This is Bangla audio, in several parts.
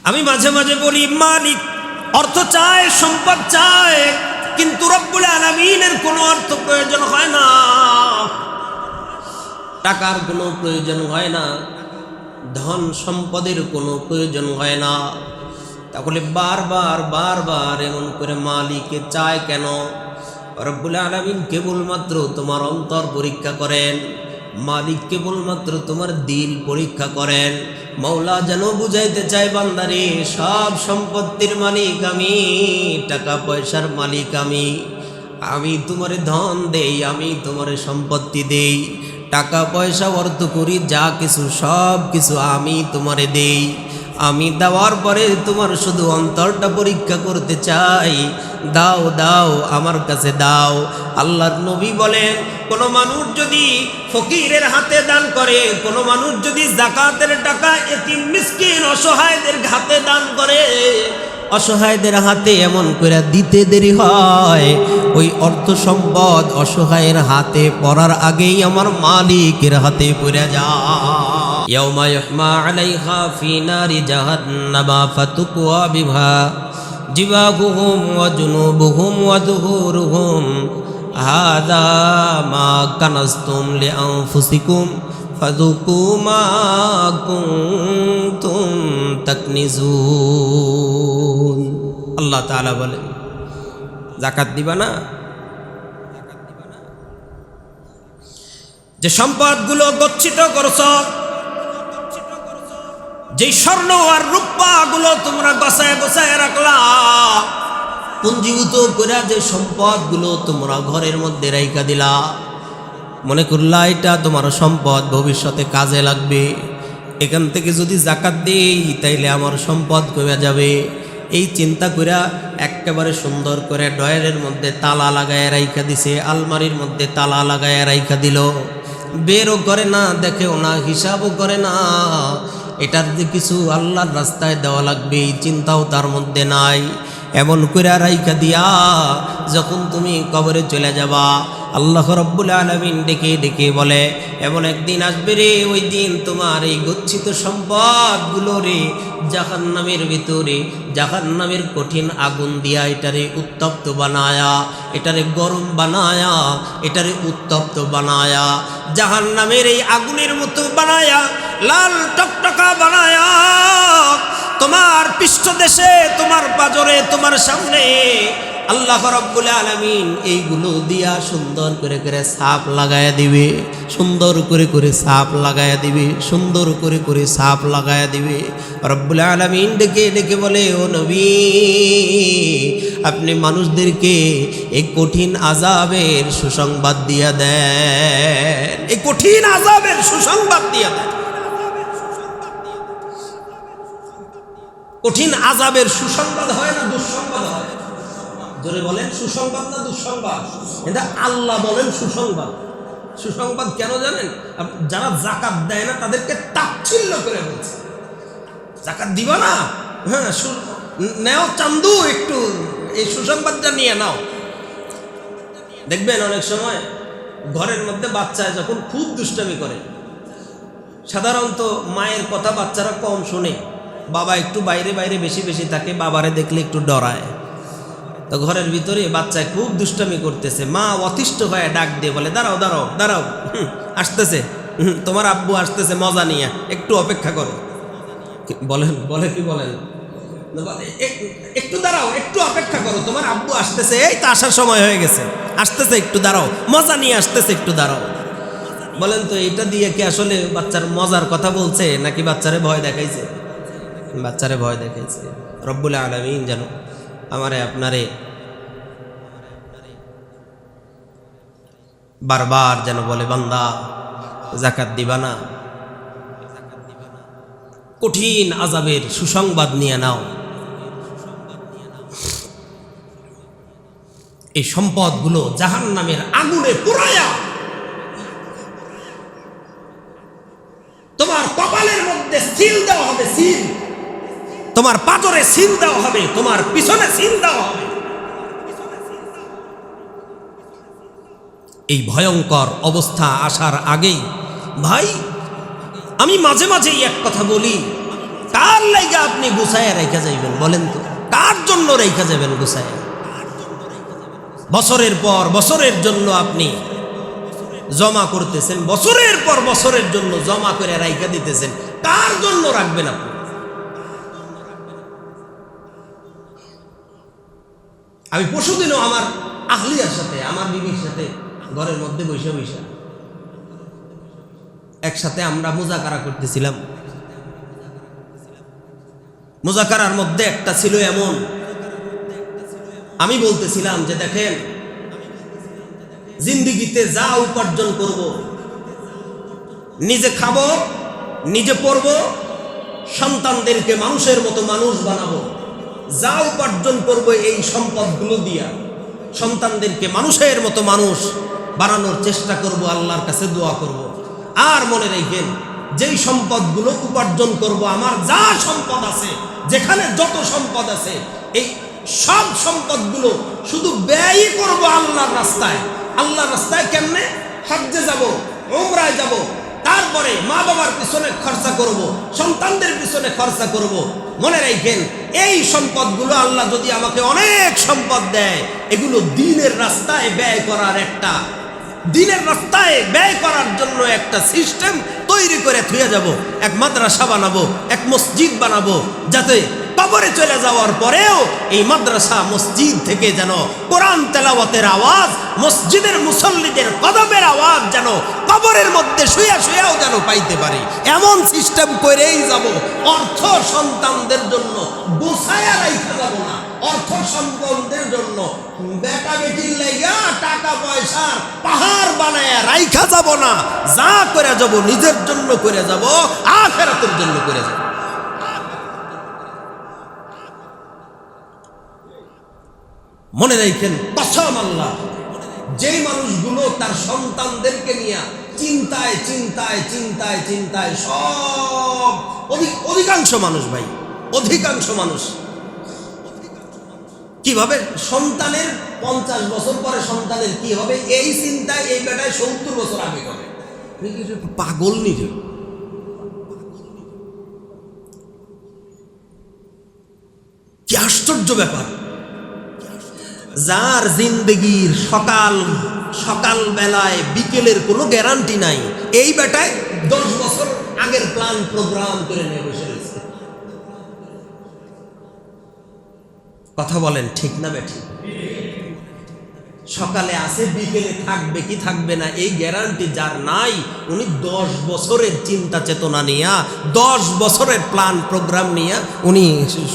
আমি মাঝে মাঝে বলি মালিক অর্থ চায়, সম্পদ চায়, কিন্তু রব্বুল আলামিনের কোনো অর্থ প্রয়োজন হয় না, টাকার কোনো প্রয়োজন হয় না, ধন সম্পদের কোনো প্রয়োজন হয় না। তাহলে বারবার বারবার এমন করে মালিককে চায় কেন? রব্বুল আলামিন কেবলমাত্র তোমার অন্তর পরীক্ষা করেন, মালিক কেবলমাত্র তোমার দিল পরীক্ষা করেন। মওলা যেন বুঝাইতে চায়, বান্দারে সব সম্পত্তির মালিক আমি, টাকা পয়সার মালিক আমি তোমারে ধন দেই, আমি তোমারে সম্পত্তি দেই, টাকা পয়সা অর্থ করি, যা কিছু সব কিছু আমি তোমারে দেই। আমি দেওয়ার পরে তোমার শুধু অন্তরটা পরীক্ষা করতে চাই। দাও দাও, আমার কাছে দাও। আল্লাহর নবী বলেন, কোনো মানুষ যদি ফকিরের হাতে দান করে, কোনো মানুষ যদি যাকাতের টাকা এতিম মিসকিন অসহায়দের হাতে দান করে, অসহায়দের হাতে এমন করে দিতে দেরি হয়, ওই অর্থ সম্পদ অসহায়ের হাতে পড়ার আগেই আমার মালিকের হাতে পড়ে যায়। ইয়াউমা ইউহমা আলাইহা ফি নারি জাহান্নামা ফাতুকওয়া বিহা জিবাহুহুম ওয়া জুনুবুহুম ওয়া যুহুরুহুম হাযা মা কানাসতুম লিআনফুসিকুম ফাযুকু মা কুনতুম তাকনিজুন। আল্লাহ তাআলা বলেন, যাকাত দিবা না? যে সম্পদগুলো গচ্ছিত করছ, যে স্বর্ণ আর রূপা গুলো তোমরা গছায় গছায় রাখলা, পুঞ্জীভূত করে যে সম্পদগুলো তোমরা ঘরের মধ্যে রাইখা দিলা, মনে করলা এটা তোমার সম্পদ ভবিষ্যতে কাজে লাগবে, এখান থেকে যদি যাকাত দেই তাইলে আমার সম্পদ কমে যাবে, এই চিন্তা করে একেবারে সুন্দর করে ডয়ারের মধ্যে তালা লাগায় রাইখা দিছে, আলমারির মধ্যে তালা লাগায় রাইখা দিল, বেরও করে না, দেখেও না, হিসাবও করে না, এটার যে কিছু আল্লাহর রাস্তায় দেওয়া লাগবে এই চিন্তাও তার মধ্যে নাই। এমন করে রাইখা দিয়া যখন তুমি কবরে চলে যাবা, আল্লাহ রাব্বুল আলামিন ডেকে ডেকে বলে, এমন একদিন আসবে রে, ওই দিন তোমার এই গচ্ছিত সম্পদগুলো রে জাহান্নামের ভিতরে, জাহান্নামের কঠিন আগুন দিয়া এটারে উত্তপ্ত বানায়া, এটারে গরম বানায়া, এটারে উত্তপ্ত বানায়া, জাহান্নামের এই আগুনের মতো বানায়া, লাল টকটকা বানায়া, তোমার পৃষ্ঠদেশে, তোমার পাজরে, তোমার সামনে আল্লাহ রাব্বুল আলামিন এইগুলো দিয়া সুন্দর করে করে ছাপ লাগায়া দিবে, সুন্দর করে করে ছাপ লাগায়া দিবে, সুন্দর করে করে ছাপ লাগায়া দিবে। রাব্বুল আলামিন ডেকে ডেকে বলে, ও নবী, আপনি মানুষদেরকে এই কঠিন আযাবের সুসংবাদ দিয়া দেন, এই কঠিন আযাবের সুসংবাদ দিয়া দেন। কঠিন আযাবের সুসংবাদ হয় না দুঃসংবাদ হয়? জোরে বলেন, সুসংবাদ না দুঃসংবাদ? এটা আল্লাহ বলেন সুসংবাদ। সুসংবাদ কেন জানেন? যারা যাকাত দেয় না তাদেরকে তাচ্ছিল্য করে বলছে, যাকাত দিবা না, হ্যাঁ নেও চান্দু, একটু এই সুসংবাদটা নিয়ে নাও। দেখবেন অনেক সময় ঘরের মধ্যে বাচ্চা যখন খুব দুষ্টামি করে, সাধারণত মায়ের কথা বাচ্চারা কম শোনে, বাবা একটু বাইরে বাইরে বেশি বেশি থাকে, বাবারে দেখলে একটু ডরায়। তো ঘরের ভিতরে বাচ্চা খুব দুষ্টামি করতেছে, মা অতিষ্ঠ হয়ে ডাক দিয়ে বলে, দাঁড়াও দাঁড়াও দাঁড়াও, আসতেছে, তোমার আব্বু আসতেছে মজা নিয়ে, একটু অপেক্ষা করো। বলেন, বলে কি বলেন, একটু দাঁড়াও, একটু অপেক্ষা করো, তোমার আব্বু আসতেছে, এই তো আসার সময় হয়ে গেছে, আসতেছে, একটু দাঁড়াও, মজা নিয়ে আসতেছে, একটু দাঁড়াও। বলেন তো এটা দিয়ে কি আসলে বাচ্চার মজার কথা বলছে নাকি বাচ্চারে ভয় দেখাইছে? বাচ্চারে ভয় দেখাইছে। রব্বুল আলামিন যেন আমারে আপনারে বারবার যেন বলে, বান্দা যাকাত দিবা না, কঠিন আযাবের সুসংবাদ নিয়ে নাও। এই সম্পদগুলো জাহান্নামের আগুনে পুরায়া তোমার কপালের মধ্যে সিল দেওয়া হবে, সিল, তোমার পাজরে সিল দেওয়া হবে, তোমার পিছনে সিল দেওয়া হবে। এই ভয়ঙ্কর অবস্থা আসার আগেই ভাই, আমি মাঝে মাঝেই এক কথা বলি, কার লাইগা আপনি গুছায় রেখা যাইবেন বলেন তো? কার জন্য রেখা যাবেন গুছায়? বছরের পর বছরের জন্য আপনি জমা করতেছেন, বছরের পর বছরের জন্য জমা করে রাইখা দিতেছেন, কার জন্য রাখবেন আপনি? আমি পরশুদিনও আমার আহলিয়ার সাথে, আমার বিবির সাথে ঘরের মধ্যে বৈশা বৈশা একসাথে আমরা মুজাকারা করতেছিলাম। মুজাকারার মধ্যে একটা ছিল এমন, আমি বলতেছিলাম যে দেখেন, জিন্দিগিতে যা উপার্জন করব, নিজে খাবো, নিজে পড়বো, সন্তানদেরকে মানুষের মতো মানুষ বানাবো, যা উপার্জন করব এই সম্পদগুলো দিয়া সন্তানদেরকে মানুষের মতো মানুষ বানানোর চেষ্টা করব, আল্লাহর কাছে দোয়া করব। আর মনে রাখবেন, যেই সম্পদগুলো উপার্জন করব, আমার যা সম্পদ আছে, যেখানে যত সম্পদ আছে, এই সব সম্পদগুলো শুধু ব্যয় করব আল্লাহর রাস্তায়। আল্লাহর রাস্তায় কেমনে? হজ্জে যাব, উমরায় যাব, তারপরে মা বাবার পিছনে খরচা করব, সন্তানদের পিছনে খরচা করব। মনে রাখবেন, এই সম্পদগুলো আল্লাহ যদি আমাকে অনেক সম্পদ দেয়, এগুলো দ্বীনের রাস্তায় ব্যয় করার একটা, দ্বীনের রাস্তায় ব্যয় করার জন্য একটা সিস্টেম তৈরি করে থুয়ে যাব। এক মাদ্রাসা বানাবো, এক মসজিদ বানাবো, যাতে কবরে চলে যাওয়ার পরেও এই মাদ্রাসা মসজিদ থেকে যেন কোরআন তেলাওয়াতের আওয়াজ, মসজিদের মুসল্লিদের কদমের আওয়াজ যেন কবরের মধ্যে শুয়া শুয়াও যেন পাইতে পারি, এমন সিস্টেম করেই যাব। অর্থ সন্তানদের জন্য গোছায়া রাইখা যাব না, অর্থ সম্পদের জন্য বেটা বেটির লাইগা টাকা পয়সার পাহাড় বানায়া রাইখা যাব না। যা করে যাব নিজের জন্য করে যাব, আখিরাতের জন্য করে যাব। মনে রাখেন, কসম আল্লাহ, যেই মানুষগুলো তার সন্তানদেরকে নিয়ে চিন্তায় চিন্তায় চিন্তায় চিন্তায়, সব অধিকাংশ মানুষ ভাই, অধিকাংশ মানুষ কিভাবে সন্তানের 50 বছর পরে সন্তানের কি হবে এই চিন্তায়, এই বেটায় 70 বছর আগে করে। পাগল নিজে, কি আশ্চর্য ব্যাপার। যার জিন্দগির সকাল বেলায় বিকেলের কোনো গ্যারান্টি নাই, এই বেটায় 10 বছর আগের প্ল্যান প্রোগ্রাম করে নিয়ে বসে রয়েছে। কথা বলেন ঠিক না বেঠিক? সকালে আসে, বিকেলে থাকবে কি থাকবে না এই গ্যারান্টি যার নাই, উনি 10 বছরের চিন্তা চেতনা নিয়ে, 10 বছরের প্ল্যান প্রোগ্রাম নিয়ে উনি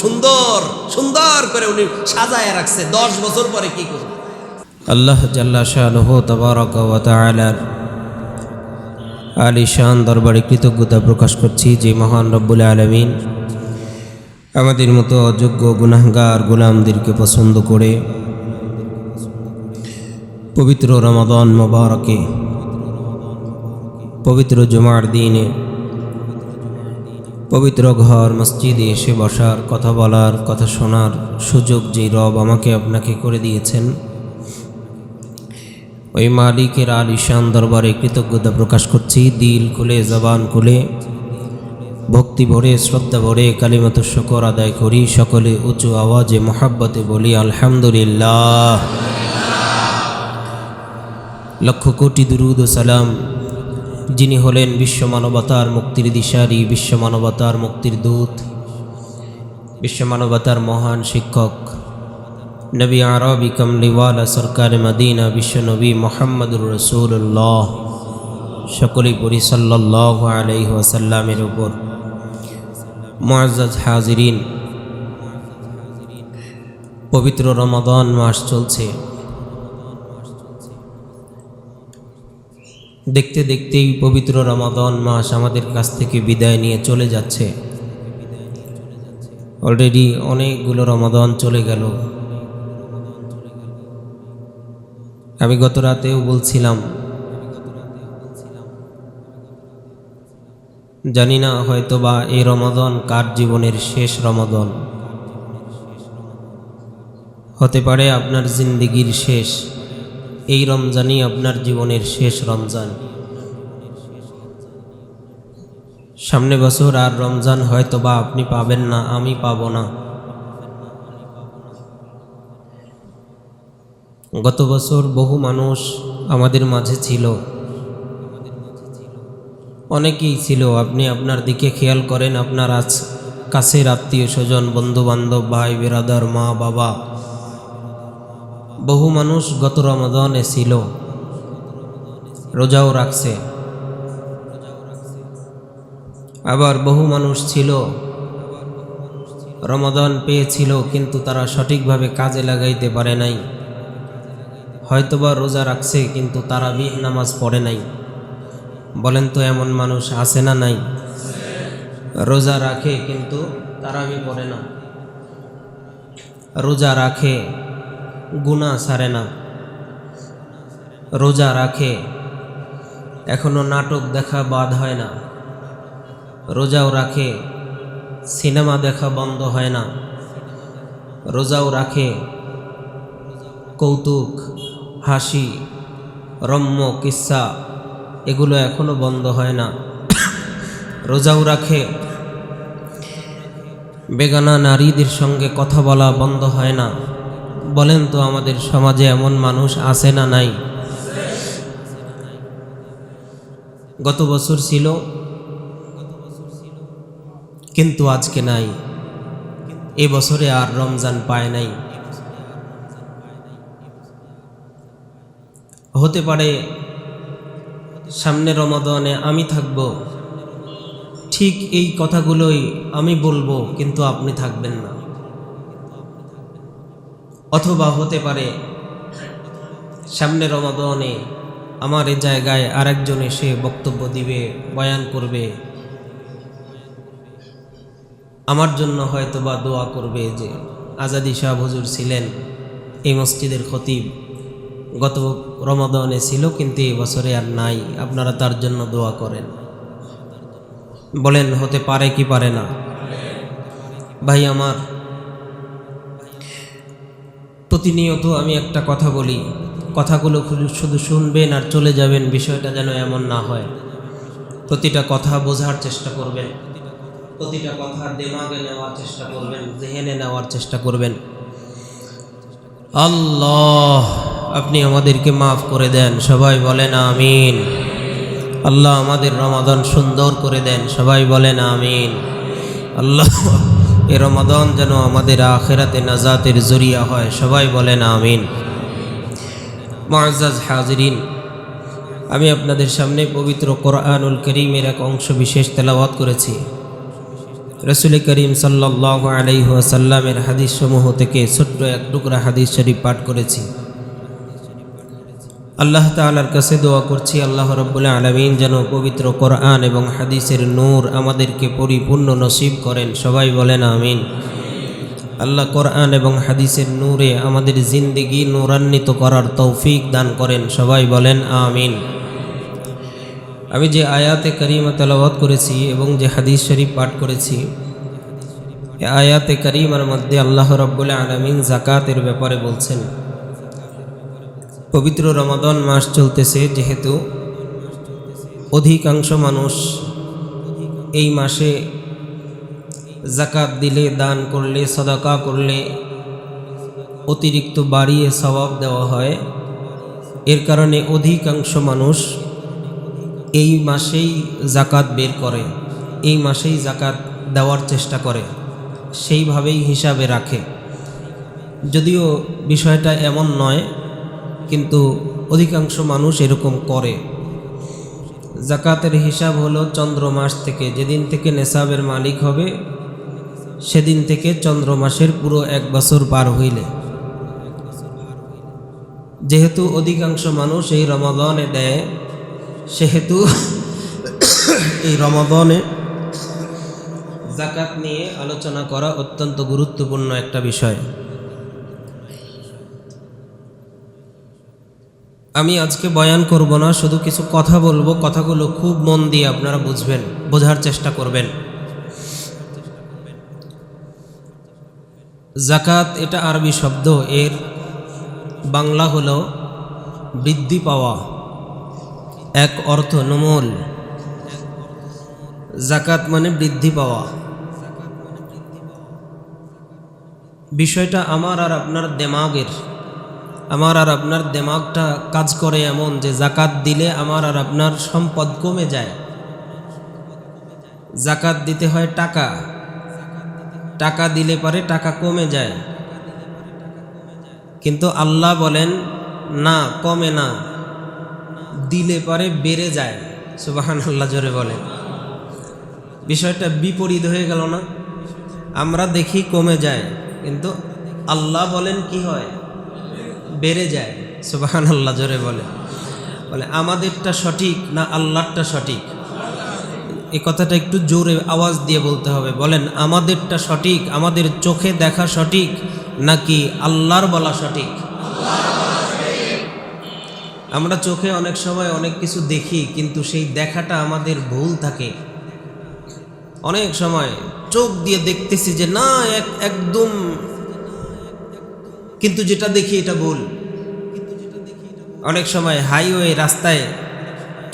সুন্দর সুন্দর করে উনি সাজায় রাখছে 10 বছর পরে কি করবে। আল্লাহ জাল্লা শানুহু তাবারাকা ওয়া তাআলার আলিশান দরবারে কৃতজ্ঞতা প্রকাশ করছি যে মহান রব্বুল আলামিন আমাদের মতো অযোগ্য গুনাহগার গোলামদেরকে পছন্দ করে পবিত্র রমাদান মোবারকে, পবিত্র জুমার দিনে, পবিত্র ঘর মসজিদে এসে বসার, কথা বলার, কথা শোনার সুযোগ যেই রব আমাকে আপনাকে করে দিয়েছেন, ওই মালিকের আলিশান দরবারে কৃতজ্ঞতা প্রকাশ করছি। দিল খুলে, জবান খুলে, ভক্তি ভরে, শ্রদ্ধা ভরে কালিমাতুশ শুকর আদায় করি। সকলে উঁচু আওয়াজে মোহাব্বতে বলি আলহামদুলিল্লাহ। লক্ষ কোটি দুরুদ ও সালাম যিনি হলেন বিশ্ব মানবতার মুক্তির দিশারি, বিশ্ব মানবতার মুক্তির দূত, বিশ্ব মানবতার মহান শিক্ষক, নবী আরবি কমলিওয়ালা সরকার মদিনা, বিশ্ব নবী মোহাম্মদুর রসুল্লাহ, সকলেই পড়ি সাল্লাল্লাহু আলাইহি ওয়াসাল্লামের উপর। মুআজ্জাজ হাজিরিন, পবিত্র রমাদান মাস চলছে। দেখতে দেখতেই পবিত্র রমাদান মাস আমাদের কাছ থেকে বিদায় নিয়ে চলে যাচ্ছে। অলরেডি অনেকগুলো রমাদান চলে গেল। আমি গত রাতেও বলছিলাম, জানি না হয়তো বা এই রমাদান কার জীবনের শেষ রমাদান হতে পারে, আপনার জিন্দেগির শেষ। এই রমজানই আপনার জীবনের শেষ রমজান। সামনে বছর আর রমজান হয়তো বা আপনি পাবেন না, আমি পাবো না। গত বছর বহু মানুষ আমাদের মাঝে ছিল, অনেকেই ছিল। আপনি আপনার দিকে খেয়াল করেন, আপনার কাছের আত্মীয় স্বজন, বন্ধু বান্ধব, ভাই বিরাদার, মা বাবা, বহু মানুষ গত রমাদানে ছিল, রোজাও রাখছে। আবার বহু মানুষ ছিল রমাদান পেয়েছিল কিন্তু তারা সঠিকভাবে কাজে লাগাইতে পারে নাই। হয়তোবা রোজা রাখছে কিন্তু তারাবিহ নামাজ পড়ে নাই। বলেন তো এমন মানুষ আছে না নাই? রোজা রাখে কিন্তু তারাবি পড়ে না, রোজা রাখে গুনাহ ছাড়ে না, রোজা রাখে এখনো নাটক দেখা বাদ হয় না, রোজাও রাখে সিনেমা দেখা বন্ধ হয় না, রোজাও রাখে কৌতুক, হাসি, রম্য কিস্সা এগুলো এখনো বন্ধ হয় না, রোজাও রাখে বেগানা নারীদের সঙ্গে কথা বলা বন্ধ হয় না। বলেন তো আমাদের সমাজে এমন মানুষ আছে না নাই? গত বছর ছিল কিন্তু আজকে নাই, এ বছরে আর রমজান পায় নাই। হতে পারে সামনে রমাদানে আমি থাকব, ঠিক এই কথাগুলোই আমি বলবো কিন্তু আপনি থাকবেন না। অথবা হতে পারে সামনে রমাদানে আমার এই জায়গায় আরেকজন এসে বক্তব্য দিবে, বয়ান করবে, আমার জন্য হয়তোবা দোয়া করবে যে আজাদি শাহ হুজুর ছিলেন এই মসজিদের খতিব, গত রমাদানে ছিল কিন্তু এই বছরে আর নাই, আপনারা তার জন্য দোয়া করেন। বলেন হতে পারে কি পারে না? ভাই আমার, প্রতিনিয়ত আমি একটা কথা বলি, কথাগুলো শুধু শুনবেন আর চলে যাবেন, বিষয়টা যেন এমন না হয়। প্রতিটা কথা বোঝার চেষ্টা করবেন, প্রতিটা কথা দিমাগে নেওয়ার চেষ্টা করবেন, জেহেনে নেওয়ার চেষ্টা করবেন। আল্লাহ আপনি আমাদেরকে মাফ করে দেন, সবাই বলেন আমিন। আল্লাহ আমাদের রমাদান সুন্দর করে দেন, সবাই বলেন আমিন। আল্লাহ এই রমাদান যেন আমাদের আখিরাতে নাজাতের জরিয়া হয়, সবাই বলেন আমিন। মুআজ্জাজ হাজিরিন, আমি আপনাদের সামনে পবিত্র কোরআনুল কারীমের এক অংশ বিশেষ তেলাওয়াত করেছি। রাসূল করিম সাল্লাল্লাহু আলাইহি ওয়াসাল্লামের হাদিস সমূহ থেকে ছোট্ট এক টুকরা হাদিস শরীফ পাঠ করেছি। আল্লাহ তাআলার কাছে দোয়া করছি, আল্লাহ রাব্বুল আলামিন যেন পবিত্র কোরআন এবং হাদিসের নূর আমাদেরকে পরিপূর্ণ নসিব করেন, সবাই বলেন আমিন। আল্লাহ কোরআন এবং হাদিসের নূরে আমাদের জিন্দেগি নূরান্বিত করার তৌফিক দান করেন, সবাই বলেন আমিন। আমি যে আয়াতে কারিমা তেলাওয়াত করেছি এবং যে হাদিস শরীফ পাঠ করেছি, এই আয়াতে কারিমার মধ্যে আল্লাহ রাব্বুল আলামিন যাকাতের ব্যাপারে বলছেন। পবিত্র রমাদান মাস চলতেছে, যেহেতু অধিকাংশ মানুষ এই মাসে যাকাত দিলে, দান করলে, সাদাকা করলে অতিরিক্ত বাড়িয়ে সওয়াব দেওয়া হয়। এর কারণে অধিকাংশ মানুষ এই মাসেই যাকাত বের করে, এই মাসেই যাকাত দেওয়ার চেষ্টা করে, সেইভাবেই হিসাবে রাখে। যদিও বিষয়টা এমন নয়, কিন্তু অধিকাংশ মানুষ এরকম করে। যাকাতের হিসাব হলো চন্দ্র মাস থেকে, যেদিন থেকে নেসাবের মালিক হবে সেদিন থেকে চন্দ্র মাসের পুরো এক বছর পার হইলে। যেহেতু অধিকাংশ মানুষ এই রমাদানে দেয়, সেহেতু এই রমাদানে যাকাত নিয়ে আলোচনা করা অত্যন্ত গুরুত্বপূর্ণ একটা বিষয়। আমি আজকে বয়ান করব না, শুধু কিছু কথা বলবো, কথাগুলো খুব মন দিয়ে আপনারা বুঝবেন, বোঝার চেষ্টা করবেন। যাকাত এটা আরবি শব্দ, এর বাংলা হলো বৃদ্ধি পাওয়া, এক অর্থ নুমুল। জাকাত মানে বৃদ্ধি পাওয়া। বিষয়টা আমার আর আপনার দেমাগটা কাজ করে এমন যে জাকাত দিলে আমার আর আপনার সম্পদ কমে যায়। জাকাত দিতে হয় টাকা দিলে পারে টাকা কমে যায়, কিন্তু আল্লাহ বলেন না, কমে না, দিলে পারে বেড়ে যায়। সুবহানাল্লাহ, জোরে বলেন। বিষয়টা বিপরীত হয়ে গেল না? আমরা দেখি কমে যায়, কিন্তু আল্লাহ বলেন কি হয়? বেড়ে যায়। সুবহানাল্লাহ, জোরে বলে। আমাদেরটা সঠিক না আল্লাহরটা সঠিক? এই কথাটা একটু জোরে আওয়াজ দিয়ে বলতে হবে। বলেন, আমাদেরটা সঠিক, আমাদের চোখে দেখা সঠিক নাকি আল্লাহর বলা সঠিক? আমরা চোখে অনেক সময় অনেক কিছু দেখি, কিন্তু সেই দেখাটা আমাদের ভুল থাকে। অনেক সময় চোখ দিয়ে দেখতেছি যে না একদম, কিন্তু যেটা দেখি এটা ভুল। অনেক সময় হাইওয়ে রাস্তায়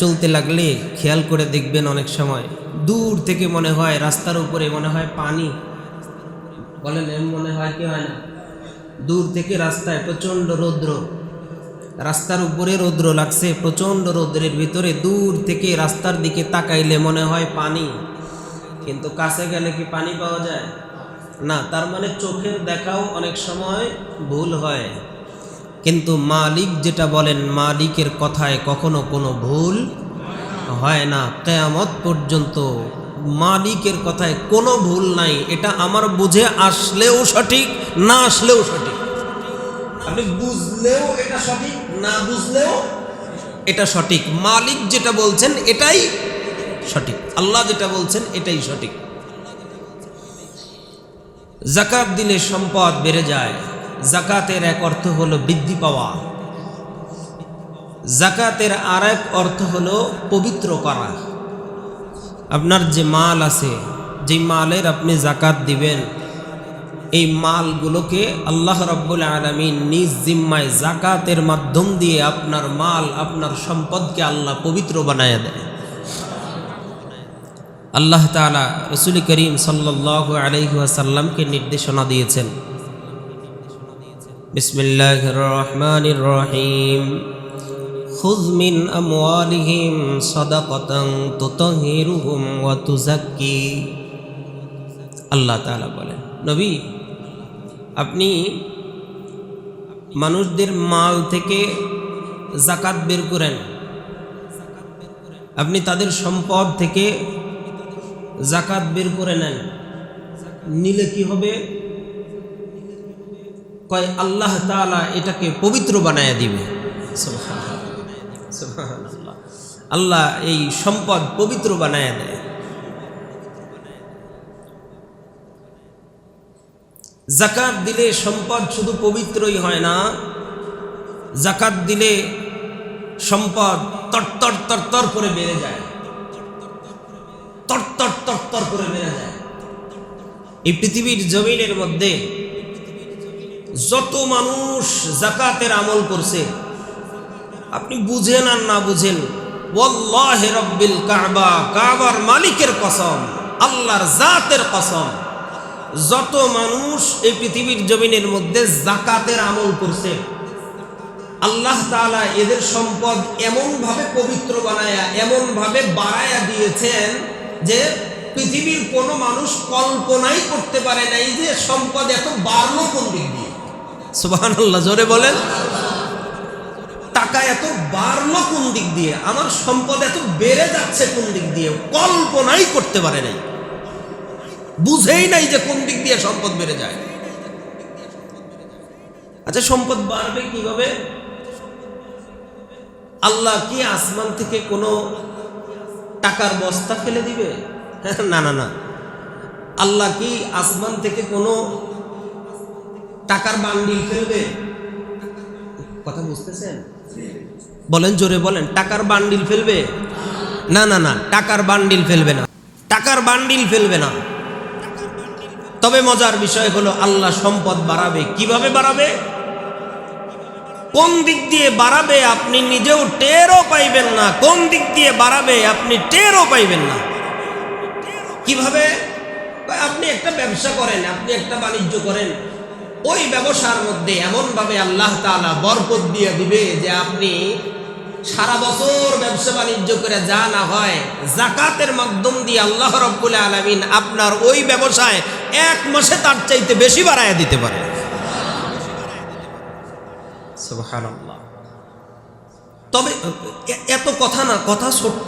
চলতে লাগলে খেয়াল করে দেখবেন, অনেক সময় দূর থেকে মনে হয় রাস্তার উপরে মনে হয় পানি। বলেন, এমন মনে হয় কি হয় না? দূর থেকে রাস্তায় প্রচণ্ড রৌদ্র, রাস্তার উপরে রৌদ্র লাগছে, প্রচণ্ড রৌদ্রের ভিতরে দূর থেকে রাস্তার দিকে তাকাইলে মনে হয় পানি, কিন্তু কাছে গেলে কি পানি পাওয়া যায়? না। তার মানে চোখের দেখাও অনেক সময় ভুল হয়, কিন্তু মালিক যেটা বলেন, মালিকের কথায় কখনো কোনো ভুল হয় না। কিয়ামত পর্যন্ত মালিকের কথায় কোনো ভুল নাই। এটা আমার বুঝে আসলেও সঠিক, না আসলেও সঠিক। আপনি বুঝলেও এটা সঠিক, না বুঝলেও এটা সঠিক। মালিক যেটা বলছেন এটাই সঠিক, আল্লাহ যেটা বলছেন এটাই সঠিক। জাকাত দিলে সম্পদ বেড়ে যায়। জাকাতের এক অর্থ হলো বৃদ্ধি পাওয়া, জাকাতের আর এক অর্থ হলো পবিত্র করা। আপনার যে মাল আছে, যে মালের আপনি জাকাত দিবেন, এই মালগুলোকে আল্লাহ রাব্বুল আলামিন নিজ জিম্মায় জাকাতের মাধ্যম দিয়ে আপনার মাল, আপনার সম্পদকে আল্লাহ পবিত্র বানায় দেয়। আল্লাহ তাআলা রাসূল করিম সাল্লাল্লাহু আলাইহি ওয়াসাল্লামকে নির্দেশনা দিয়েছেন, বিসমিল্লাহির রহমানির রহিম, খুয মিন আমওয়ালিহিম সাদাকাতান তুতাহহিরুহুম ওয়া তুযাক্কি। আল্লাহ তাআলা বলেন, নবী আপনি মানুষদের মাল থেকে জাকাত বের করেন, আপনি তাদের সম্পদ থেকে জাকাত বের করে নেন। নিলে কি হবে? কয় আল্লাহ তাআলা এটাকে পবিত্র বানায়া দিবে। সুবহানাল্লাহ, আল্লাহ এই সম্পদ পবিত্র বানায়া দেয়। জাকাত দিলে সম্পদ শুধু পবিত্রই হয় না, জাকাত দিলে সম্পদ তরতর তরতর করে বেড়ে যায়, তরতর তরতর করে বেড়ে যায়। এই পৃথিবীর জমিনের মধ্যে যত মানুষ জাকাতের আমল করছে, আপনি বুঝেন আর না বুঝেন, ওয়াল্লাহি রাব্বিল কাবা, কাবার মালিকের কসম, আল্লাহর জাতের কসম, যত মানুষ এই পৃথিবীর জমিনের মধ্যে জাকাতের আমল করছে, আল্লাহ তাআলা এদের সম্পদ এমন ভাবে পবিত্র বানায়া, এমন ভাবে বাড়ায়া দিয়েছেন যে পৃথিবীর কোনো মানুষ কল্পনাই করতে পারে নাই যে সম্পদ এত বাড়লো কোন দিক দিয়ে। সুবহানাল্লাহ, জোরে বলেন। টাকা এত বাড়লো কোন দিক দিয়ে, আমার সম্পদ এত বেড়ে যাচ্ছে কোন দিক দিয়ে, কল্পনাই করতে পারে নাই, বুঝেই নাই যে কোন দিক দিয়ে সম্পদ বেড়ে যায়। আচ্ছা, সম্পদ বাড়বে কিভাবে? আল্লাহ কি আসমান থেকে কোনো টাকার বস্তা ফেলে দিবে? না না না। আল্লাহ কি আসমান থেকে কোনো টাকার বান্ডিল ফেলবে? কথা বুঝতেছেন? বলেন, জোরে বলেন। টাকার বান্ডিল ফেলবে? না না না, টাকার বান্ডিল ফেলবে না, টাকার বান্ডিল ফেলবে না। তবে মজার বিষয় হলো আল্লাহ সম্পদ বাড়াবে। কিভাবে বাড়াবে? কোন দিক দিয়ে বাড়াবে আপনি নিজেও টেরও পাইবেন না, কোন দিক দিয়ে বাড়াবে আপনি টেরও পাইবেন না। কিভাবে? আপনি একটা ব্যবসা করেন, আপনি একটা বাণিজ্য করেন, ওই ব্যবসার মধ্যে এমনভাবে আল্লাহ তাআলা বরকত দিয়ে দিবে যে আপনি সারা বছর ব্যবসা বাণিজ্য করে যা না হয় যাকাতের মাধ্যম দিয়ে আল্লাহ রাব্বুল আলামিন আপনার ওই ব্যবসায় এক মাসে তার চাইতে বেশি বাড়ায়া দিতে পারে। সুবহানাল্লাহ। তবে এত কথা না, কথা ছোট্ট,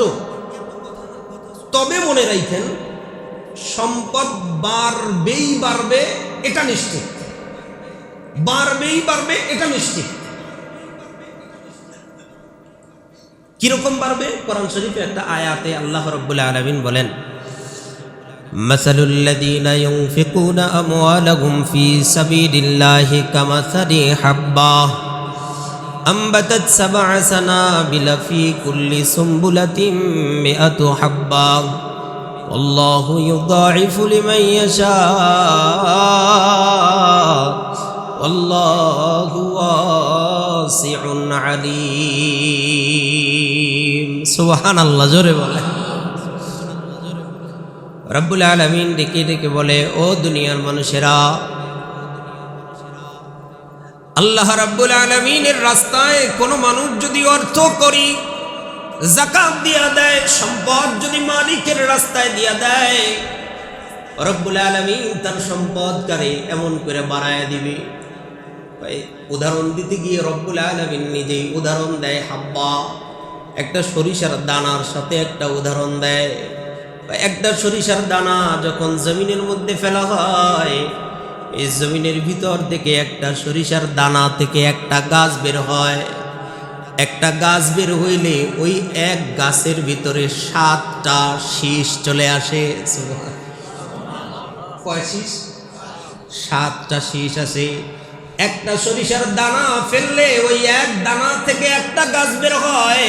তবে মনে রাখেন সম্পদ বাড়বেই বাড়বে, এটা নিশ্চিত, বাড়বেই বাড়বে, এটা নিশ্চিত। কিরকম বাড়বে? কোরআন শরীফে একটা আয়াতে আল্লাহ রাব্বুল আলামিন বলেন, মাসালুল লাযীনা ইউনফিকুনা আমওয়ালাহুম ফী সাবিলিল্লাহি কামাসালি হাব্বা আম্বাতাত সাবআ সানাবিলা ফী কুল্লি সুমবুলাতিন মিআতু হাব্বা আল্লাহু ইউদাঈফু লিমান ইয়াশা আল্লাহু ওয়াসিউন আলীম। সুবহানাল্লাহ, জোরে বলে। রব্বুল আলামিন ডেকে ডেকে বলে, ও দুনিয়ার মানুষেরা, আল্লাহ রাব্বুল আলামিনের রাস্তায় কোনো মানুষ যদি অর্থ করি যাকাত দিয়া দেয়, সম্পদ যদি মালিকের রাস্তায় দিয়া দেয়, রব্বুল আলামিন তার সম্পদ কারে এমন করে বাড়ায়া দিবে। উদাহরণ দিতে গিয়ে রব্বুল আলামিন নিজেই উদাহরণ দেয়। হাব্বা, একটা সরিষার দানার সাথে একটা উদাহরণ দেয়। একটা সরিষার দানা যখন জমিনের মধ্যে ফেলা হয়, এই জমিনের ভিতর থেকে একটা সরিষার দানা থেকে একটা গাছ বের হয়। একটা গাছ বের হইলে ওই এক গাছের ভিতরে 7টা শীষ চলে আসে। কয় শীষ? 7টা শীষ আছে। একটা সরিষার দানা ফেললে ওই এক দানা থেকে একটা গাছ বের হয়,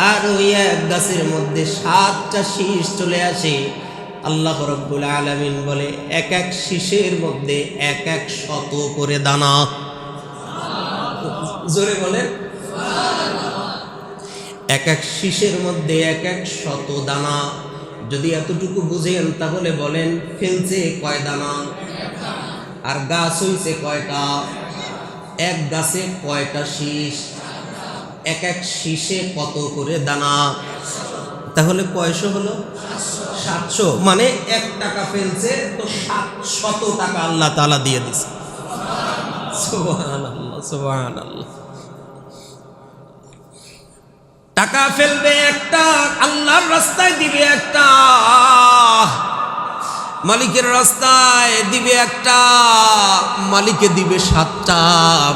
আর ওই এক গাছের মধ্যে 7টা শীষ চলে আসে। আল্লাহ রাব্বুল আলামিন বলে, এক এক শীষের মধ্যে এক এক শত করে দানা। জোরে বলেন, এক এক শীষের মধ্যে এক এক শত দানা। যদি এতটুকু বুঝেন তাহলে বলেন, ফেলছে কয় দানা আর গাছ হইছে কয়টা? এক গাছে কয়টা শীষ? এক এক শীষে কত করে দানা? তাহলে কয়শো হলো? 700। মানে 1 টাকা ফেলছে তো 700 টাকা আল্লাহ তাআলা দিয়ে দিছে। সুবহানাল্লাহ, সুবহানাল্লাহ। টাকা ফেলবে একটা, আল্লাহর রাস্তায় দিবে একটা, মালিকের রাস্তায় দিবে একটা, মালিকে দিবে 7টা,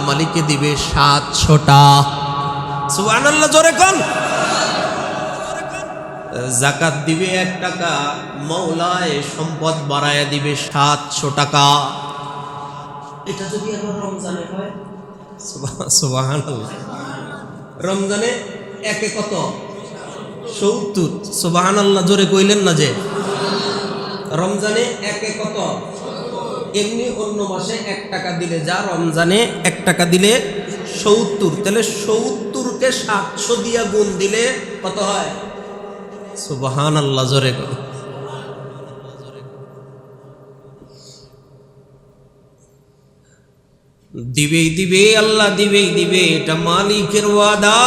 মালিকে দিবে 700টা। সুবহানাল্লাহ, জোরে কোন। যাকাত দিবে 1 টাকা, মওলায় সম্পদ বাড়ায়া দিবে 700 টাকা। এটা যদি এখন রমজানে হয়, সুবহানাল্লাহ, রমজানে একে কত? 70। সুবহানাল্লাহ, জোরে কইলেন না যে? রমজানে একে কত? এমনি অন্য মাসে 1 টাকা দিলে যা, রমজানে 1 টাকা দিলে 70। তাহলে 70কে 700 দিয়া গুণ দিলে কত হয়? সুবহানাল্লাহ, জোরে কর। দিবেই দিবে আল্লাহ, দিবেই দিবে, এটা মালিকের ওয়াদা।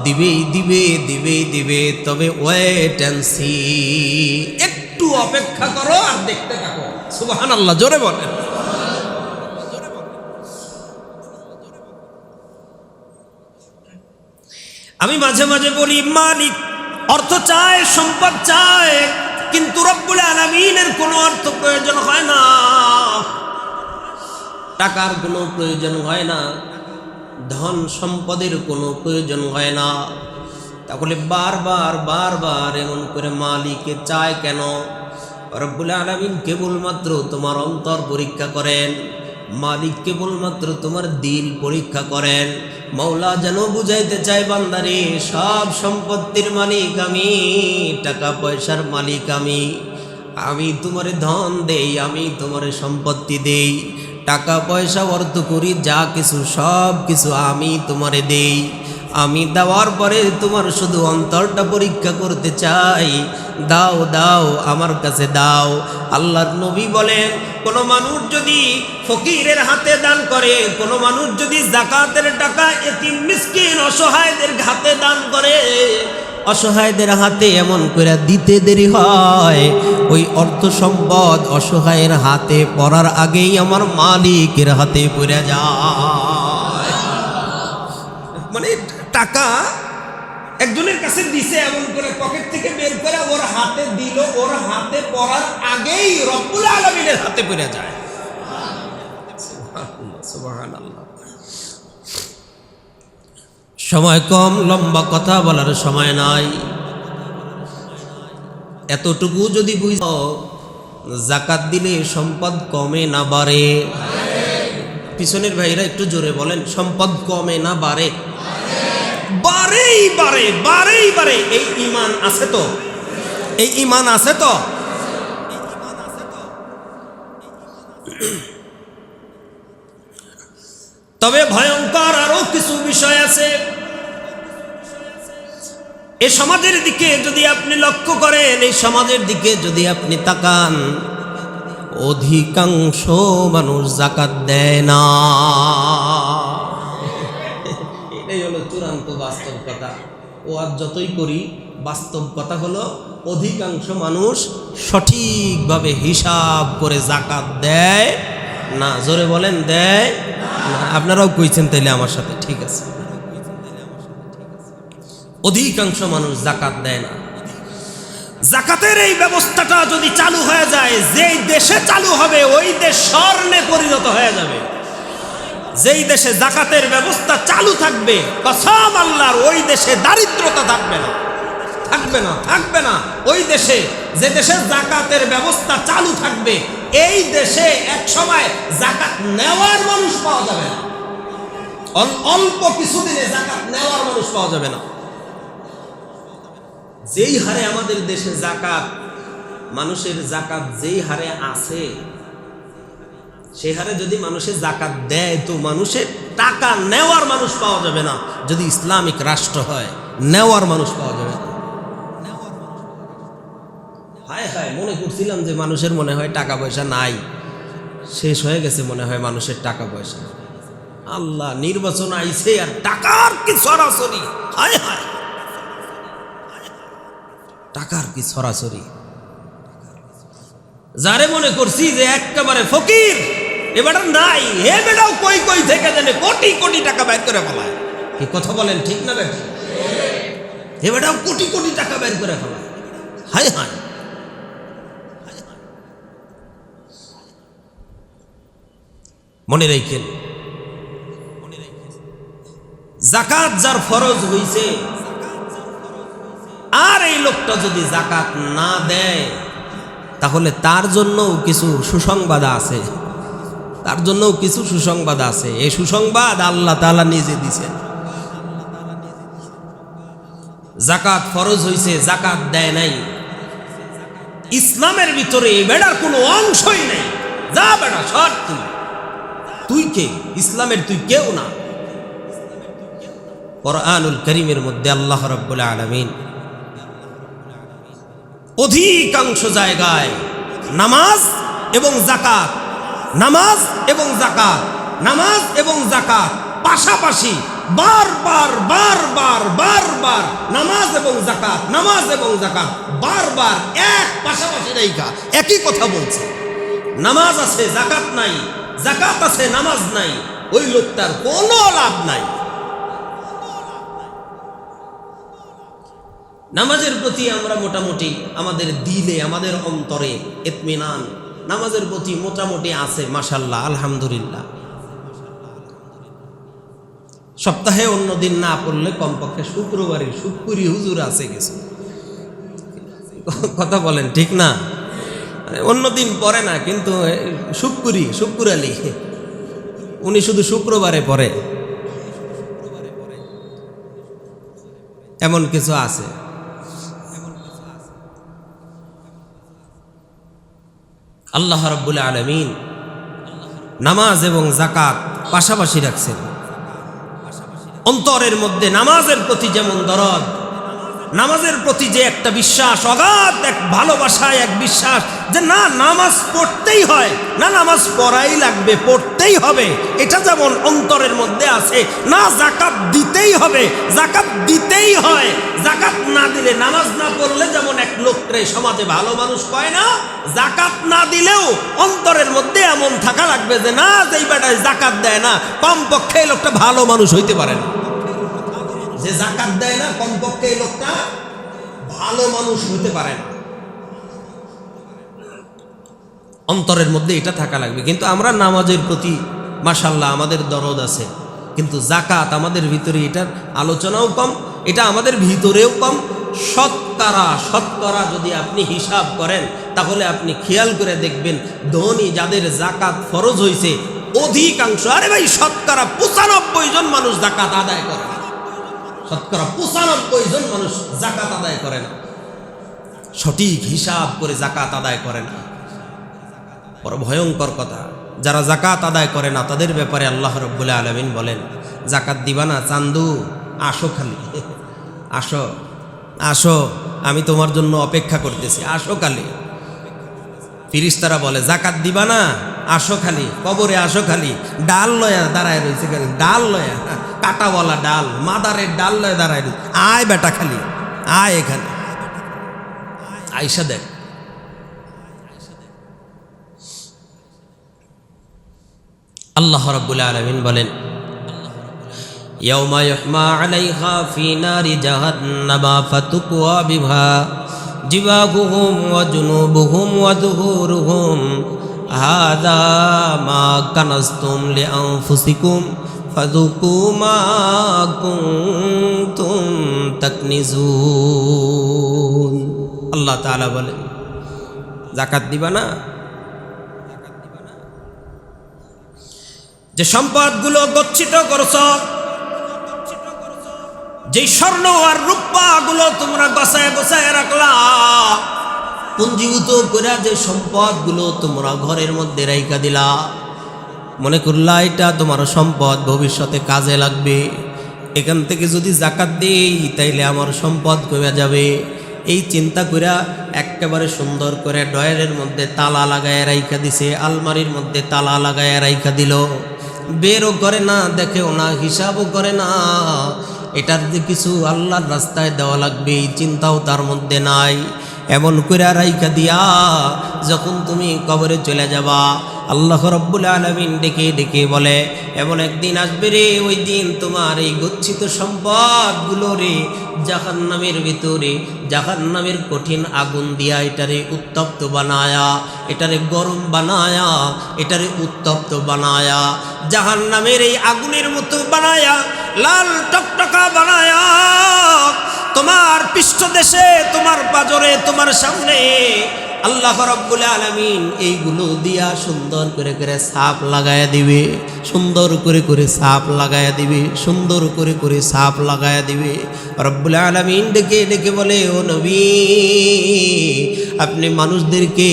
দিবেই দিবে, দিবেই দিবে, তবে ওয়েট এন্ড সি, একটু অপেক্ষা করো আর দেখতে থাকো। সুবহানাল্লাহ, জোরে বলেন। আমি মাঝে মাঝে বলি, মালিক অর্থ চায়, সম্পদ চায়, কিন্তু রব্বুল আলামিনের কোনো অর্থ প্রয়োজন হয় না, টাকার কোনো প্রয়োজন হয় না, ধন সম্পদের কোনো প্রয়োজন হয় না। তাহলে বারবার বারবার এমন করে মালিকে চায় কেন? রব্বুল আলামিন কেবলমাত্র তোমার অন্তর পরীক্ষা করেন, মালিক কেবলমাত্র তোমার দিল পরীক্ষা করেন। মওলা যেন বুঝাইতে চাই, বান্দারে, সব সম্পত্তির মালিক আমি, টাকা পয়সার মালিক আমি, আমি তোমারে ধন দেই, আমি তোমারে সম্পত্তি দেই, টাকা পয়সা অর্থ করি, যা কিছু সব কিছু আমি তোমারে দেই। আমি দেওয়ার পরে তোমার শুধু অন্তরটা পরীক্ষা করতে চাই, দাও দাও আমার কাছে দাও। আল্লাহর নবী বলেন, কোনো মানুষ যদি ফকিরের হাতে দান করে, কোনো মানুষ যদি যাকাতের টাকা এতিম মিসকিন অসহায়দের হাতে দান করে, অসহায়দের হাতে এমন করে দিতে দেরি হয়, ওই অর্থ সম্পদ অসহায়ের হাতে পড়ার আগেই আমার মালিকের হাতে পড়ে যায়। মানে টাকা একজনের কাছে দিছে, এমন করে পকেট থেকে বের করে ওর হাতে দিল, ওর হাতে পড়ার আগেই রব্বুল আলামিনের হাতে পড়ে যায়। সুবহানাল্লাহ। সময় কম, লম্বা কথা বলার সময় নাই। এতটুকু যদি বুঝো, যাকাত দিলে সম্পদ কমে না বাড়ে? পিছনের ভাইরা একটু জোরে বলেন, সম্পদ কমে না বাড়ে? বাড়েই বাড়ে, বাড়েই বাড়ে। এই ঈমান আছে তো? এই ঈমান আছে তো? তবে ভয়ঙ্কর আরো কিছু বিষয় আছে। এই সমাজের দিকে যদি আপনি লক্ষ্য করেন, এই সমাজের দিকে যদি আপনি তাকান, অধিকাংশ মানুষ যাকাত দেয় না। এটাই হলো চূড়ান্ত বাস্তব কথা। ও আজ যতই করি, বাস্তব কথা হলো অধিকাংশ মানুষ সঠিকভাবে হিসাব করে যাকাত দেয় না। জোরে বলেন, দেয় না। আপনারাও কইছেন তাইলে আমার সাথে, ঠিক আছে। অধিকাংশ মানুষ যাকাত দেয় না। যাকাতের এই ব্যবস্থাটা যদি চালু হয়ে যায়, যেই দেশে চালু হবে ওই দেশ স্বর্ণে পরিণত হয়ে যাবে। যেই দেশে যাকাতের ব্যবস্থা চালু থাকবে, কসম আল্লাহর, ওই দেশে দারিদ্রতা থাকবে না, থাকবে না, থাকবে না। ওই দেশে, যে দেশে যাকাতের ব্যবস্থা চালু থাকবে, এই দেশে এক সময় যাকাত নেওয়ার মানুষ পাওয়া যাবে না। অল্প কিছুদিনে যাকাত নেওয়ার মানুষ পাওয়া যাবে না। যেই হারে আমাদের দেশে যাকাত, মানুষের যাকাত যেই হারে আছে, সেই হারে যদি মানুষের যাকাত দেয়, তো মানুষের টাকা নেওয়ার মানুষ পাওয়া যাবে না। যদি ইসলামিক রাষ্ট্র হয়, নেওয়ার মানুষ পাওয়া যাবে না। হায় হায়, মনে করছিলাম যে মানুষের মনে হয় টাকা পয়সা নাই, শেষ হয়ে গেছে মনে হয় মানুষের টাকা পয়সা। আল্লাহ, নির্বাচন আইছে আর টাকার কি সরাসরি! হায় হায়, টাকার কি সরাসরি! যারে মনে করছি যে একেবারে ফকির, এবারে নাই, হে বেটাও কই কই থেকে জানে কোটি কোটি টাকা বের করে ফেলায়। কি কথা বলেন, ঠিক না বেটা? হে বেটাও কোটি কোটি টাকা বের করে ফেলায়। হায় হায়, মনে রাখেন, যাকাত যার ফরজ হইছে, আর এই লোকটা যদি যাকাত না দেয়, তাহলে তার জন্যও কিছু সুসংবাদ আছে, তার জন্যও কিছু সুসংবাদ আছে। এই সুসংবাদ আল্লাহ তাআলা নিজে দিয়েছেন। যাকাত ফরজ হইছে, যাকাত দেয় নাই, ইসলামের ভিতরে এই বেড়ার কোনো অংশই নাই। যা বেড়া, সর, তুই কে? ইসলামের তুই কেউ না। কুরআনুল কারীমের মধ্যে আল্লাহ রাব্বুল আলামিন অধিকাংশ জায়গায় নামাজ এবং যাকাত, নামাজ এবং যাকাত, নামাজ এবং যাকাত পাশাপাশি বারবার বারবার বারবার, নামাজ এবং যাকাত, নামাজ এবং যাকাত বারবার এক পাশাপাশি রেখা একই কথা বলছে। নামাজ আছে, যাকাত নাই, যাকাত আছে, নামাজ নাই, ওই লোকটার কোনো লাভ নাই। নামাজের প্রতি আমরা মোটামুটি আমাদের দিলে, আমাদের অন্তরে ইতমিনান নামাজের প্রতি মোটামুটি আছে, মাশাআল্লাহ, আলহামদুলিল্লাহ। সপ্তাহে অন্য দিন না পড়লে কমপক্ষে শুক্রবারে শুক্কুরি হুজুর আছে কিছু, কথা বলেন, ঠিক না? অন্য দিন পড়ে না, কিন্তু শুক্কুর আলী উনি শুধু শুক্রবারে পড়ে, এমন কিছু আছে। আল্লাহ রাব্বুল আলামিন নামাজ এবং যাকাত পাশাপাশি রাখছেন। অন্তরের মধ্যে নামাজের প্রতি যেমন দরদ, নামাজের প্রতি যে একটা বিশ্বাস, অগাধ এক ভালোবাসায় এক বিশ্বাস যে না নামাজ পড়তেই হয়, না নামাজ পড়াই লাগবে, পড়তেই হবে, এটা যেমন অন্তরের মধ্যে আছে। না যাকাত দিতেই হবে, যাকাত দিতেই হয়, যাকাত না দিলে নামাজ না পড়লে যেমন এক লোকরে সমাজে ভালো মানুষ কয় না, যাকাত না দিলেও অন্তরের মধ্যে এমন থাকা লাগবে যে না যেই বেটায় যাকাত দেয় না কমপক্ষে এই লোকটা ভালো মানুষ হইতে পারে না, যে যাকাত দেয় না কমপক্ষে এই লোকটা ভালো মানুষ হতে পারে না। অন্তরের মধ্যে এটা থাকা লাগবে। কিন্তু আমরা নামাজের প্রতি মাশাআল্লাহ আমাদের দরদ আছে, কিন্তু যাকাত আমাদের ভিতরে এটার আলোচনাও কম, এটা আমাদের ভিতরেও কম। শতকরা যদি আপনি হিসাব করেন তাহলে আপনি খেয়াল করে দেখবেন ধনী যাদের যাকাত ফরজ হয়েছে অধিকাংশ, আরে ভাই শতকরা 95 জন মানুষ যাকাত আদায় করে না, শতকরা 95 জন মানুষ যাকাত আদায় করে না, সঠিক হিসাব করে যাকাত আদায় করে না। বড় ভয়ঙ্কর কথা। যারা যাকাত আদায় করে না তাদের ব্যাপারে আল্লাহ রাব্বুল আলামিন বলেন, যাকাত দিবা না চান্দু, আসো খালি, আসো আসো, আমি তোমার জন্য অপেক্ষা করতেছি, আসো খালি। ফিরিস্তারা বলে যাকাত দিবা না, আসো খালি, কবরে আসো খালি, ডাল লয়া দাঁড়ায় রয়েছে খালি, ডাল লয়া, কাটাওয়ালা ডাল, মাদারের ডাল লয়া দাঁড়ায় রয়েছে, আয় বেটা খালি, আয় এখানে, আইসা দেখ। আল্লাহ রাব্বুল আলামিন বলেন, ইয়াউমা ইউহমা আলাইহা ফি নারি জাহান্নামা ফাতুকওয়া বিহা জিবাহুহুম ওয়া জুনুবুহুম ওয়া যুহুরুহুম হাযা মা কানাসতুম লিআনফুসিকুম ফাযুকু মা কুনতুম তাকনিজুন। আল্লাহ তাআলা বলেন, যাকাত দিবা না, যে সম্পদগুলো গচ্ছিত করছ, যে স্বর্ণ আর রূপা গুলো তোমরা গছায় গছায় রাখলা, পুঞ্জীভূত করে যে সম্পদগুলো তোমরা ঘরের মধ্যে রাইখা দিলা, মনে করলা এটা তোমার সম্পদ ভবিষ্যতে কাজে লাগবে, এখান থেকে যদি যাকাত দেই তাইলে আমার সম্পদ কমে যাবে, এই চিন্তা করে একেবারে সুন্দর করে ডয়ারের মধ্যে তালা লাগায় রাইখা দিছে, আলমারির মধ্যে তালা লাগায় রাইখা দিল, বেরও করে না, দেখেও না, হিসাবও করে না, এটার যে কিছু আল্লাহর রাস্তায় দেওয়া লাগবে এই চিন্তাও তার মধ্যে নাই। এমন করে রাইখা দিয়া যখন তুমি কবরে চলে যাবা, আল্লাহ রাব্বুল আলামিন ডেকে ডেকে বলে, এমন একদিন আসবে রে, ওই দিন তোমার এই গচ্ছিত সম্পদগুলো রে জাহান্নামের ভিতরে, জাহান্নামের কঠিন আগুন দিয়া এটারে উত্তপ্ত বানায়া, এটারে গরম বানায়া, এটারে উত্তপ্ত বানায়া, জাহান্নামের এই আগুনের মতো বানায়া, লাল টকটকা বানায়া, তোমার পৃষ্ঠদেশে, তোমার পাজরে, তোমার সামনে আল্লাহ রাব্বুল আলামিন এইগুলো দিয়া সুন্দর করে করে সাপ লাগায়া দিবে, সুন্দর করে করে সাপ লাগায়া দিবে, সুন্দর করে করে সাপ লাগায়া দিবে। রাব্বুল আলামিন ডেকে ডেকে বলে, ও নবী, আপনি মানুষদেরকে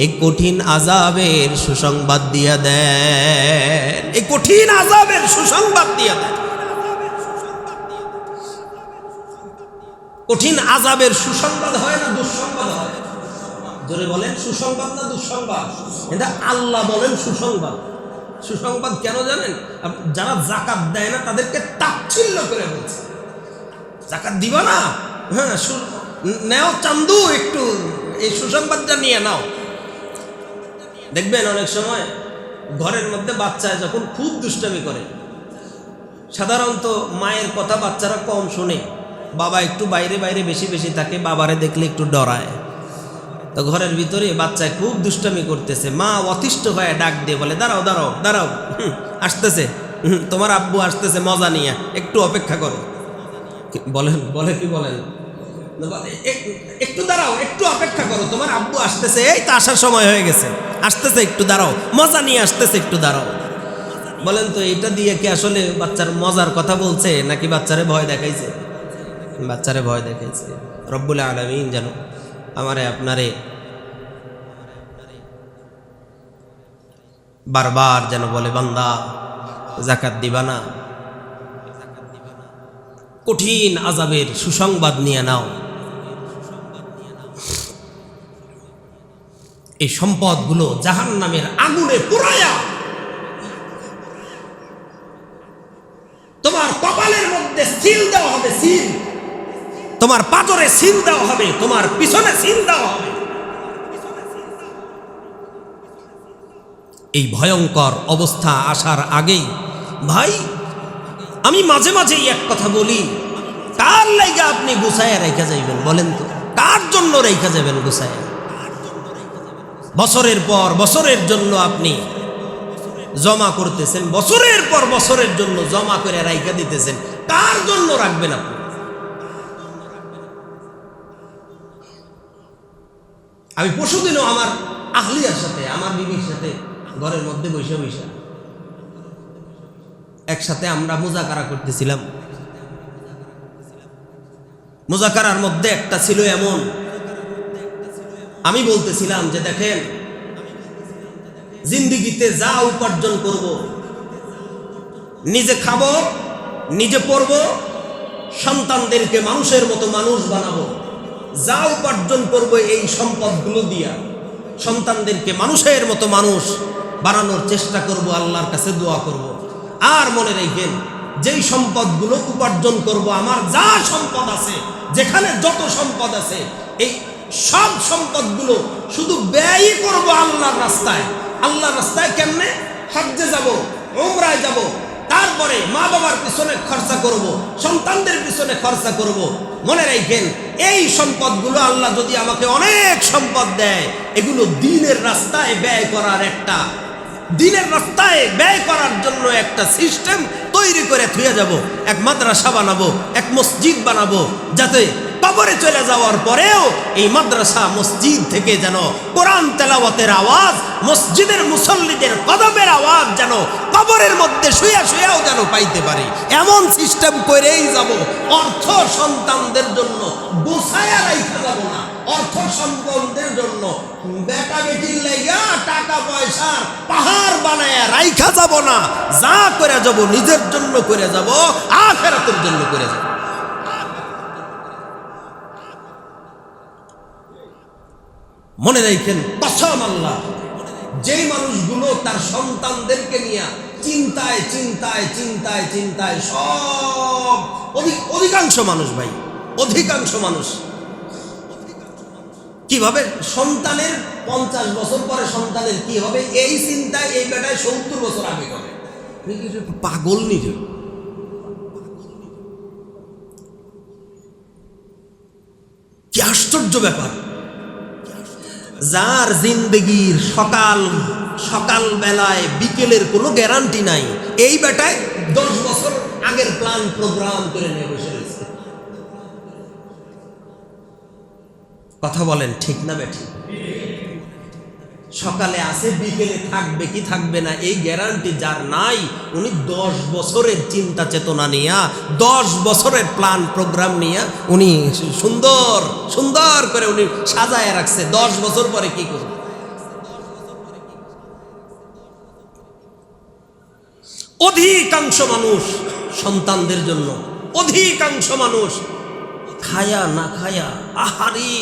এই কঠিন আযাবের সুসংবাদ দিয়া দেন, এই কঠিন আযাবের সুসংবাদ দিয়া দেন। কঠিন আযাবের সুসংবাদ হয় না দুঃসংবাদ হয়? জোরে বলেন, সুসংবাদ না দুঃসংবাদ? এটা আল্লাহ বলেন সুসংবাদ। সুসংবাদ কেন জানেন? যারা যাকাত দেয় না তাদেরকে তাচ্ছিল্য করে বলছে, যাকাত দিবা না, হ্যাঁ নেও চান্দু, একটু এই সুসংবাদটা নিয়ে নাও। দেখবেন অনেক সময় ঘরের মধ্যে বাচ্চায় যখন খুব দুষ্টামি করে, সাধারণত মায়ের কথা বাচ্চারা কম শোনে, বাবা একটু বাইরে বাইরে বেশি বেশি থাকে, বাবারে দেখলে একটু ডরায়। তো ঘরের ভিতরে বাচ্চায় খুব দুষ্টামি করতেছে, মা অতিষ্ঠ হয়ে ডাক দিয়ে বলে, দাঁড়াও দাঁড়াও দাঁড়াও, আসতেছে, তোমার আব্বু আসতেছে মজা নিয়ে, একটু অপেক্ষা করো। বলেন, বলে কি বলেন, একটু দাঁড়াও, একটু অপেক্ষা করো, তোমার আব্বু আসতেছে, এই তো আসার সময় হয়ে গেছে, আসতেছে, একটু দাঁড়াও, মজা নিয়ে আসতেছে, একটু দাঁড়াও। বলেন তো এটা দিয়ে কি আসলে বাচ্চার মজার কথা বলছে নাকি বাচ্চারে ভয় দেখাইছে? বাচ্চারে ভয় দেখাইছে। রব্বুল আলামিন যেন আমারে আপনারে বারবার যেন বলে, বান্দা যাকাত দিবা না, কঠিন আযাবের সুসংবাদ নিয়ে নাও। এই সম্পদগুলো জাহান্নামের আগুনে পুরায়া তোমার কপালের মধ্যে সিল দেওয়া হবে, সিল। তোমার পাথরে সিল দেওয়া হবে, তোমার পিছনে সিল দেওয়া হবে। এই ভয়ঙ্কর অবস্থা আসার আগেই ভাই আমি মাঝে মাঝেই এক কথা বলি, কার লাইগা আপনি গুছায়া রেখা যাইবেন বলেন তো? কার জন্য রেখা যাবেন গুছায়া? বছরের পর বছরের জন্য আপনি জমা করতেছেন, বছরের পর বছরের জন্য জমা করে রাইখা দিতেছেন, কার জন্য রাখবেন আপনি? আমি পরশুদিনও আমার আহলিয়ার সাথে, আমার বিবির সাথে ঘরের মধ্যে বসে বসে একসাথে আমরা মুজাকারা করতেছিলাম। মুজাকারার মধ্যে একটা ছিল এমন, আমি বলতেছিলাম যে দেখেন, জিন্দিগিতে যা উপার্জন করব, নিজে খাবো, নিজে পড়বো, সন্তানদেরকে মানুষের মতো মানুষ বানাবো। যা উপার্জন করব এই সম্পদগুলো দিয়া সন্তানদেরকে মানুষের মতো মানুষ বানানোর চেষ্টা করব, আল্লাহর কাছে দোয়া করব। আর মনে রাখবেন, যেই সম্পদগুলো উপার্জন করব, আমার যা সম্পদ আছে, যেখানে যত সম্পদ আছে, এই সব সম্পদগুলো শুধু ব্যয় করব আল্লাহর রাস্তায়। আল্লাহর রাস্তায় কেমনে? হজ্জে যাব, উমরায় যাব, তারপরে মা বাবার পিছনে খরচা করব, সন্তানদের পিছনে খরচা করব। মনে রাখবেন, এই সম্পদগুলো আল্লাহ যদি আমাকে অনেক সম্পদ দেয়, এগুলো দ্বীনের রাস্তায় ব্যয় করার একটা, দ্বীনের রাস্তায় ব্যয় করার জন্য একটা সিস্টেম তৈরি করে থুয়ে যাব। এক মাদ্রাসা বানাবো, এক মসজিদ বানাবো, যাতে কবরে চলে যাওয়ার পরেও এই মাদ্রাসা মসজিদ থেকে যেন কোরআন তেলাওয়াতের আওয়াজ, মসজিদের মুসল্লিদের কদমের আওয়াজ যেন কবরের মধ্যে শুয়ে শুয়েও যেন পাইতে পারি, এমন সিস্টেম করেই যাব। অর্থ সন্তানদের জন্য গোছায়া রাইখা যাব না, অর্থ সম্পদের জন্য বেটা বেটির লাইগা টাকা পয়সার পাহাড় বানায়া রাইখা যাব না। যা করে যাব নিজের জন্য করে যাব, আখিরাতের জন্য করে যাব। মনে রাখেন, কসম আল্লাহ, যেই মানুষগুলো তার সন্তানদেরকে নিয়ে চিন্তায় চিন্তায় চিন্তায় চিন্তায় সব অধিকাংশ মানুষ ভাই, অধিকাংশ মানুষ কিভাবে সন্তানের 50 বছর পরে সন্তানের কি হবে এই চিন্তায় এই বেটায় 70 বছর আগে করে। পাগল নিজে। কি আশ্চর্য ব্যাপার! যার জিন্দগির সকাল বেলায় বিকেলের কোনো গ্যারান্টি নাই, এই বেটায় 10 বছর আগের প্ল্যান প্রোগ্রাম করে নিয়ে বসে রয়েছে। কথা বলেন ঠিক না বেঠি? সকালে আসে, বিকেলে থাকবে কি থাকবে না এই গ্যারান্টি যার নাই, উনি 10 বছরের চিন্তা চেতনা নিয়ে, 10 বছরের প্ল্যান প্রোগ্রাম নিয়ে উনি সুন্দর সুন্দর করে উনি সাজায় রাখছে 10 বছর পরে কি করবে। অধিকাংশ মানুষ সন্তানদের জন্য, অধিকাংশ মানুষ খায়া না খায়া, আহারি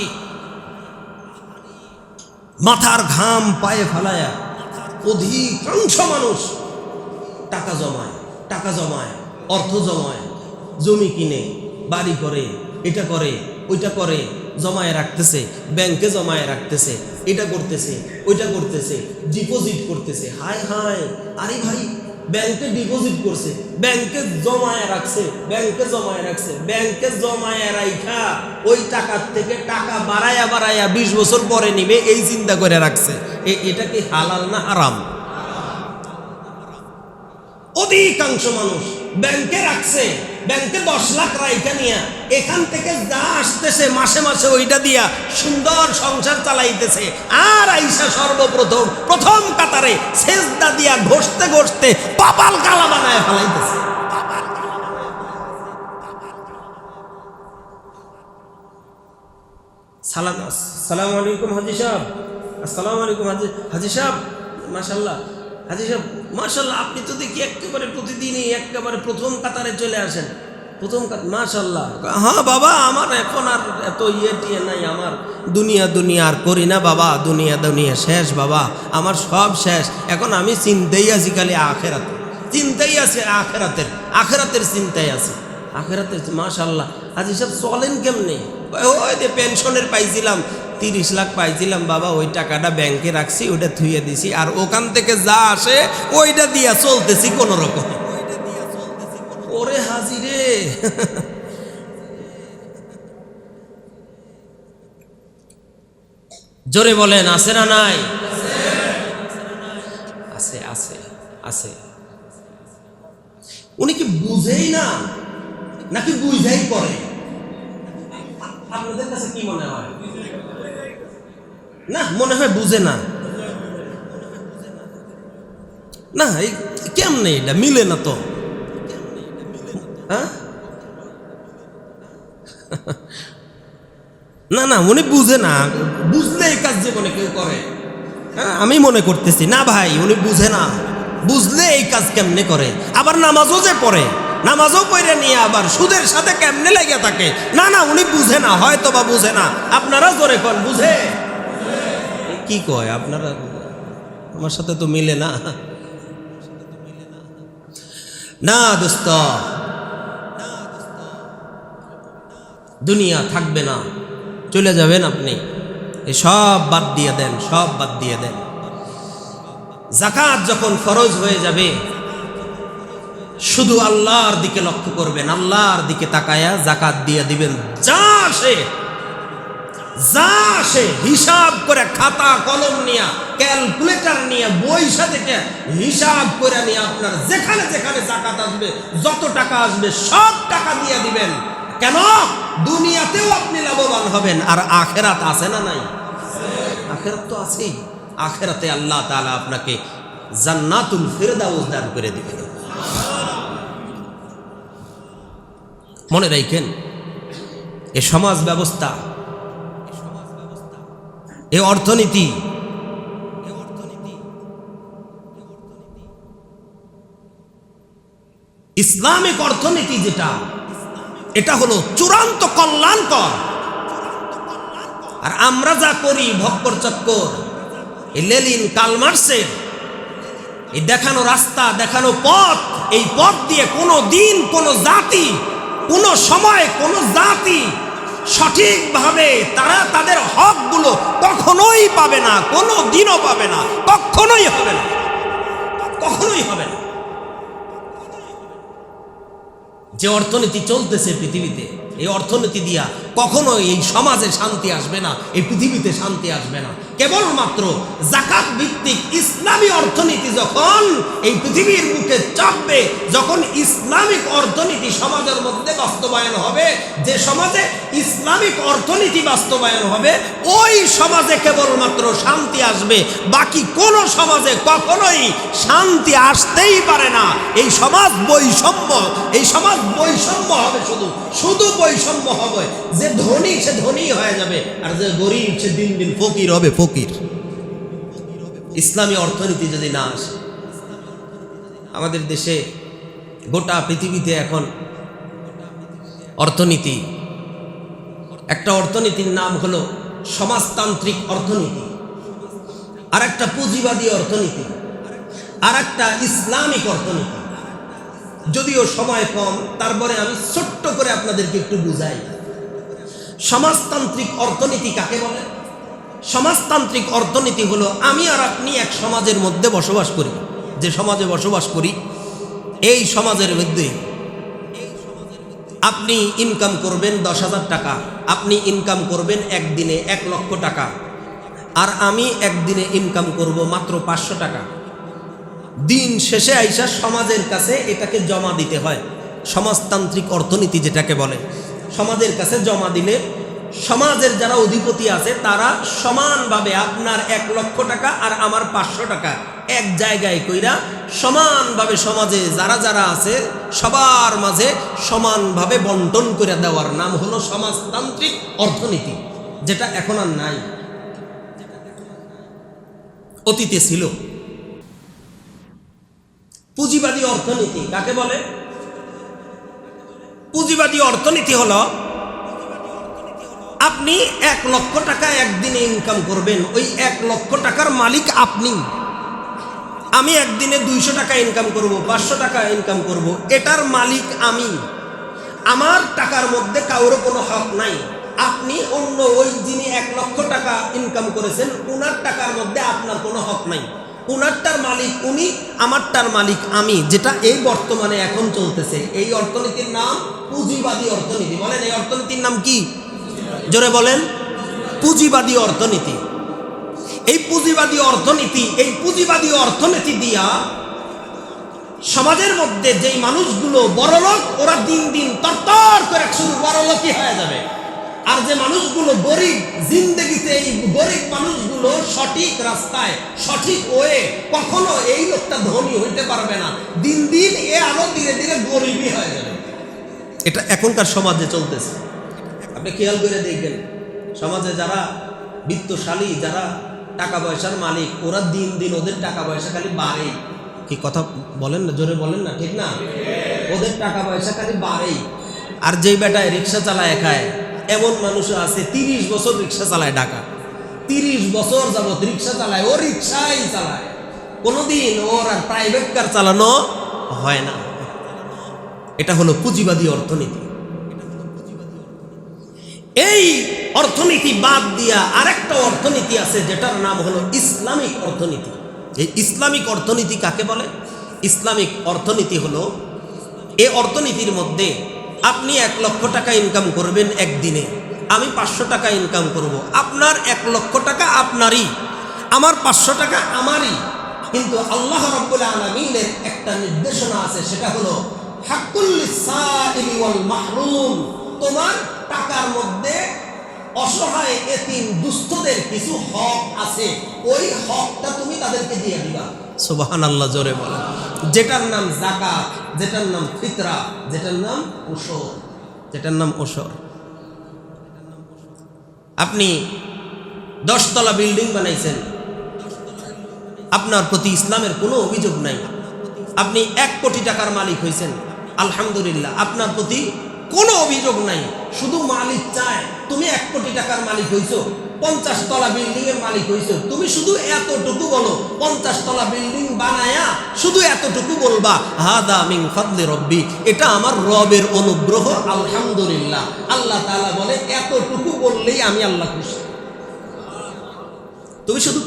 মাথার ঘাম পায়ে ফেলায়া, অধিকাংশ মানুষ টাকা জমায়, টাকা জমায়, অর্থ জমায়, জমি কিনে, বাড়ি করে, এটা করে, ওইটা করে, জমায় রাখতেছে, ব্যাংকে জমায় রাখতেছে, এটা করতেছে, ওইটা করতেছে, ডিপোজিট করতেছে। হায় হায়, আরে ভাই, ব্যাংকে ডিপোজিট করছে, ব্যাংকে জমায় রাখছে, ব্যাংকে জমায় রাখছে, ব্যাংকে জমায় রাখা ওই টাকার থেকে টাকা বাড়ায়া বাড়ায়া 20 বছর পরে নিবে এই চিন্তা করে রাখছে। এটা কি হালাল না হারাম? অধিকাংশ মানুষ ব্যাংকে রাখছে, ব্যাংকে 10 লাখ রাইখা নিয়া এখান থেকে যা আসতেছে মাসে মাসে ওইটা দিয়া সুন্দর সংসার চালাইতেছে। আর আইসা সর্বপ্রথম প্রথম কাতারে সেজদা দিয়া ঘষতে ঘষতে কপাল কালা বানায় ফেলাইতেছে। সালাম আলাইকুম হাজি সাহেব, আসসালামু আলাইকুম হাজি সাহেব, মাশাআল্লাহ হাজি সাহেব, মাশাআল্লাহ, আপনি তো দেখি একেবারে প্রতিদিনই একেবারে প্রথম কাতারে চলে আসেন। প্রথম মাশাল্লাহ, হ্যাঁ বাবা আমার এখন আর এত টিয়ে নাই, আমার দুনিয়া আর করি না বাবা, দুনিয়া শেষ বাবা, আমার সব শেষ। এখন আমি চিন্তাই আছি খালি আখেরাতে, চিন্তাই আছে আখেরাতের চিন্তাই আছে, আখেরাতের। মাশাল্লাহ, আজ এসব চলেন কেমনে? ওই যে পেনশনের পাইছিলাম 30 লাখ পাইছিলাম বাবা, ওই টাকাটা ব্যাংকে রাখছি, ওইটা থুয়ে দিছি, আর ওখান থেকে যা আসে ওইটা দিয়া চলতেছি কোন রকম। ওরে হাজিরে, জোরে বলেন আছে না নাই? আছে আছে আছে। উনি কি বুঝেই না নাকি বুঝাই করে? আপনাদের কাছে কি মনে হয়? না, মনে হয় বুঝে না। না, এই কেমনে এটা মিলে না তো, হ্যাঁ? না উনি বুঝে না, বুঝলে এই কাজ জীবনে কেউ করে? হ্যাঁ, আমি মনে করতেছি না ভাই, উনি বুঝে না, বুঝলে এই কাজ কেমনে করে? আবার নামাজও যে পড়ে, নামাজও পড়ে নিয়ে আবার সুদের সাথে কেমনে লেগে থাকে? না উনি বুঝে না, হয়তো বা বুঝে না। আপনারা জোরে কোন বুঝে? কি কয় আপনারা? আমার সাথে তো মিলে না। না দোস্ত, দুনিয়া থাকবে না, চলে যাবেন আপনি। এই সব বাদ দিয়ে দেন, সব বাদ দিয়ে দেন। যাকাত যখন ফরজ হয়ে যাবে, শুধু আল্লাহর দিকে লক্ষ্য করবেন, আল্লাহর দিকে তাকায়া জাকাত দিয়ে দিবেন। যা আসে হিসাব করে, খাতা কলম নিয়ে, ক্যালকুলেটর নিয়ে, বইসা থেকে হিসাব করে নিয়ে আপনার যেখানে যেখানে জাকাত আসবে, যত টাকা আসবে সব টাকা দিয়ে দিবেন। কেন? দুনিয়াতেও আপনি লাভবান হবেন, আর আখেরাত আছে না নাই? আখেরাত তো আছেই। আখেরাতে আল্লাহ তাআলা আপনাকে জান্নাতুল ফিরদাউস দান করে দিবেন। মনে রাখেন, এ সমাজ ব্যবস্থা, এ অর্থনীতি, ইসলামিক অর্থনীতি যেটা, এটা হলো চূড়ান্ত কল্যাণকর। আর আমরা যা করি ভক্কর চক্কর, এই লেনিন কার্ল মার্ক্সের এই দেখানো রাস্তা, দেখানো পথ, এই পথ দিয়ে কোনো দিন কোনো জাতি, কোনো সময় কোনো জাতি সঠিকভাবে তারা তাদের হকগুলো কখনোই পাবে না, কোনো দিনও পাবে না, কখনোই হবে না, কখনোই হবে না। যে অর্থনীতি চলতেছে পৃথিবীতে, এই অর্থনীতি দিয়া কখনোই এই সমাজে শান্তি আসবে না, এই পৃথিবীতে শান্তি আসবে না। কেবলমাত্র যাকাত ভিত্তিক ইসলামী অর্থনীতি যখন এই পৃথিবীর মুখে চাপবে, যখন ইসলামিক অর্থনীতি সমাজের মধ্যে বাস্তবায়ন হবে, যে সমাজে ইসলামিক অর্থনীতি বাস্তবায়ন হবে, ওই সমাজে কেবলমাত্র শান্তি আসবে। বাকি কোনো সমাজে কখনোই শান্তি আসতেই পারে না। এই সমাজ বৈষম্য, এই সমাজ বৈষম্য হবে, শুধু বৈষম্য হবে। যে ধনী সে ধনী হয়ে যাবে, আর যে গরিব সে দিন দিন ফকির হবে, ফকির। ইসলামী অর্থনীতি যদি না আসে, আমাদের দেশে গোটা পৃথিবীতে এখন অর্থনীতি, একটা অর্থনীতির নাম হলো সমাজতান্ত্রিক অর্থনীতি, আর একটা পুঁজিবাদী অর্থনীতি, আর একটা ইসলামিক অর্থনীতি। যদিও সময় কম, তারপরে আমি ছোট্ট করে আপনাদেরকে একটু বুঝাই। সমাজতান্ত্রিক অর্থনীতি কাকে বলে? সমাজতান্ত্রিক অর্থনীতি হলো আমি আর আপনি এক সমাজের মধ্যে বসবাস করি। যে সমাজে বসবাস করি, এই সমাজের মধ্যে আপনি ইনকাম করবেন 10,000 টাকা, আপনি ইনকাম করবেন একদিনে 1 লক্ষ টাকা, আর আমি একদিনে ইনকাম করব মাত্র 500 টাকা। দিন শেষে আইসা সমাজের কাছে এটাকে জমা দিতে হয়। সমাজতান্ত্রিক অর্থনীতি যেটাকে বলে, সমাজের কাছে জমা দিলে সমাজের যারা অধিপতি আছে তারা সমানভাবে আপনার 1 লক্ষ টাকা আর আমার 500 টাকা এক জায়গায় কইরা সমানভাবে সমাজে যারা যারা আছে সবার মাঝে সমানভাবে বন্টন করে দেওয়ার নাম হলো সমাজতান্ত্রিক অর্থনীতি, যেটা এখন আর নাই, অতীতে ছিল। পুঁজিবাদী অর্থনীতি কাকে বলে? পুঁজিবাদী অর্থনীতি হলো আপনি 1 লক্ষ টাকা একদিনে ইনকাম করবেন, ওই 1 লক্ষ টাকার মালিক আপনি। আমি একদিনে 200 টাকা ইনকাম করব, 500 টাকা ইনকাম করব, এটার মালিক আমি। আমার টাকার মধ্যে কারোর কোনো হক নাই। আপনি অন্য ওই যিনি 1 লক্ষ টাকা ইনকাম করেছেন ওনার টাকার মধ্যে আপনার কোনো হক নাই। ওনারটার মালিক উনি, আমারটার মালিক আমি, যেটা এই বর্তমানে এখন চলতেছে। এই অর্থনীতির নাম পুঁজিবাদী অর্থনীতি। বলেন এই অর্থনীতির নাম কি? জোরে বলেন। পুঁজিবাদী অর্থনীতি। এই পুঁজিবাদী অর্থনীতি দিয়া সমাজের মধ্যে যেই মানুষগুলো বড়লোক, ওরা দিন দিন তরতর করে শুধু বড়লোকই হয়ে যাবে। আর যে মানুষগুলো গরিব, জিন্দেগিতে এই গরিব মানুষগুলো সঠিক রাস্তায়, সঠিক ওয়ে, কখনো এই লোকটা ধনী হইতে পারবে না। দিন দিন এ আরো ধীরে ধীরে গরিবই হয়ে যাবে। এটা এখনকার সমাজে চলতেছে। আপনি খেয়াল করে দেখবেন, সমাজে যারা বিত্তশালী, যারা টাকা পয়সার মালিক, ওরা দিন দিন ওদের টাকা পয়সা খালি বাড়েই। কি কথা বলেন না, জোরে বলেন না, ঠিক না? ওদের টাকা পয়সা খালি বাড়েই। আর যেই বেটায় রিক্সা চালায় খায়, এমন মানুষও আছে 30 বছর রিক্সা চালায় ঢাকা, 30 বছর যাবত রিক্সা চালায়, ও রিক্সাই চালায়, কোনোদিন ওর আর প্রাইভেট কার চালানো হয় না। এটা হলো পুঁজিবাদী অর্থনীতি। এই অর্থনীতি বাদ দিয়া আরেকটা অর্থনীতি আছে যেটার নাম হলো ইসলামিক অর্থনীতি। এই ইসলামিক অর্থনীতি কাকে বলে? ইসলামিক অর্থনীতি হলো এই অর্থনীতির মধ্যে আপনি 1 লক্ষ টাকা ইনকাম করবেন একদিনে, আমি 500 টাকা ইনকাম করব। আপনার 1 লক্ষ টাকা আপনারই, আমার 500 টাকা আমারই। কিন্তু আল্লাহ রাব্বুল আলামিনের একটা নির্দেশনা আছে, সেটা হলো হাক্কুল লিসাইলি ওয়াল মাহরুম। তোমার টাকার মধ্যে অসহায় এতিম দুস্থদের কিছু হক আছে, ওই হকটা তুমি তাদেরকে দিয়ে দিবা। সুবহানাল্লাহ, জোরে বলো। যেটার নাম যাকাত, যেটার নাম ফিতরা, যেটার নাম ওশর। আপনি 10 তলা বিল্ডিং বানাইছেন, আপনার প্রতি ইসলামের কোনো অভিযোগ নাই। আপনি 1 কোটি টাকার মালিক হয়েছেন, আলহামদুলিল্লাহ, আপনার প্রতি কোনো অভিযোগ নাই। শুধু মালিক চায় তুমি 1 কোটি টাকার মালিক হইছো, 50 তলা বিল্ডিং এর মালিক হইছো, তুমি শুধু এতটুকু বলো, 50 তলা বিল্ডিং বানায়া শুধু এতটুকু বলবা, হাদা মিন ফাদলি রব্বি, এটা আমার রবের অনুগ্রহ, আলহামদুলিল্লাহ। আল্লাহ তাআলা বলে এতটুকু বললেই আমি আল্লাহ খুশি। তুমি শুধু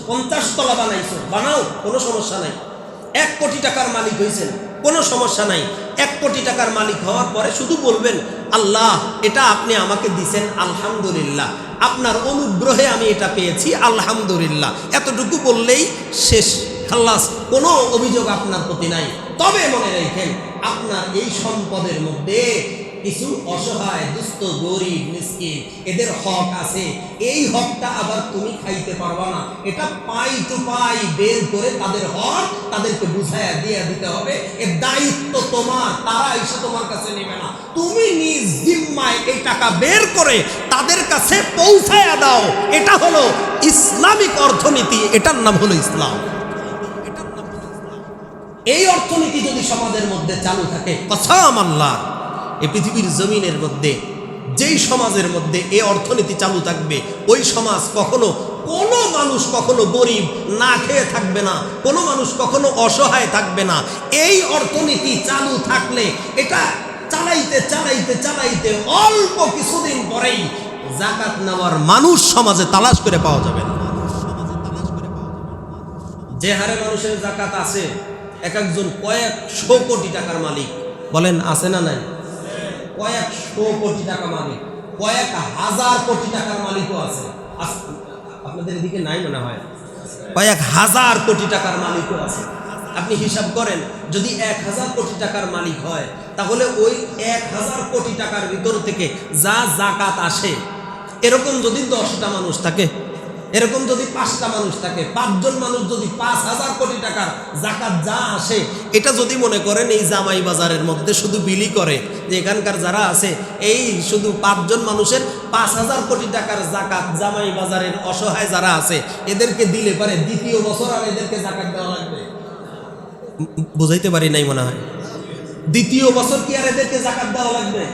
50 তলা বানাইছো, বানাও, কোনো সমস্যা নাই। 1 কোটি টাকার মালিক হয়েছেন, কোনো সমস্যা নাই। 1 কোটি টাকার মালিক হওয়ার পরে শুধু বলবেন, আল্লাহ এটা আপনি আমাকে দিছেন, আলহামদুলিল্লাহ, আপনার অনুগ্রহে আমি এটা পেয়েছি, আলহামদুলিল্লাহ। এতটুকু বললেই শেষ, খালাস, কোনো অভিযোগ আপনার প্রতি নাই। তবে মনে রাখেন, আপনার এই সম্পদের মধ্যে কিছু অসহায়, দুস্থ, গরিব, মিসকিন, এদের হক আছে। এই হকটা আবার তুমি খাইতে পারবা না। এটা পাই টু পাই বের করে তাদের হক তাদেরকে বুঝাইয়া দিয়ে দিতে হবে। এর দায়িত্ব তোমার, তারা এসে তোমার কাছে নেবে না। তুমি নিজ জিম্মায় এই টাকা বের করে তাদের কাছে পৌঁছায়া দাও। এটা হলো ইসলামিক অর্থনীতি, এটার নাম হলো ইসলাম। এই অর্থনীতি যদি সমাজের মধ্যে চালু থাকে, কসম আল্লাহ, এই পৃথিবীর জমিনের মধ্যে যেই সমাজের মধ্যে এই অর্থনীতি চালু থাকবে, ওই সমাজ কখনো, কোনো মানুষ কখনো গরিব না খেয়ে থাকবে না, কোনো মানুষ কখনো অসহায় থাকবে না। এই অর্থনীতি চালু থাকলে এটা চালাইতে চালাইতে চালাইতে অল্প কিছুদিন পরেই যাকাত নেওয়ার মানুষ সমাজে তালাশ করে পাওয়া যাবে না। যে হারে মানুষের যাকাত আছে, এক একজন কয়েকশো কোটি টাকার মালিক। বলেন আছে না নাই? কয়েকশো কোটি টাকা মালিক, কয়েক হাজার কোটি টাকার মালিকও আছে। আপনাদের এদিকে নাই মনে হয়? কয়েক হাজার কোটি টাকার মালিকও আছে। আপনি হিসাব করেন, যদি 1000 কোটি টাকার মালিক হয়, তাহলে ওই 1000 কোটি টাকার ভিতর থেকে যা যাকাত আসে, এরকম যদি 10টা মানুষ থাকে, এরকম যদি 5টা মানুষ থাকে, 5 জন মানুষ যদি 5000 কোটি টাকার যাকাত যা আসে, এটা যদি মনে করেন এই জামাই বাজারের মধ্যে শুধু বিলি করে, যে এখানকার যারা আছে এই শুধু 5 জন মানুষের 5000 কোটি টাকার যাকাত জামাই বাজারের অসহায় যারা আছে এদেরকে দিলে পারে দ্বিতীয় বছর আর এদেরকে যাকাত দেওয়া লাগবে। বুঝাইতে পারি নাই মনে হয়? দ্বিতীয় বছর কি আর এদেরকে জাকাত দেওয়া লাগবে?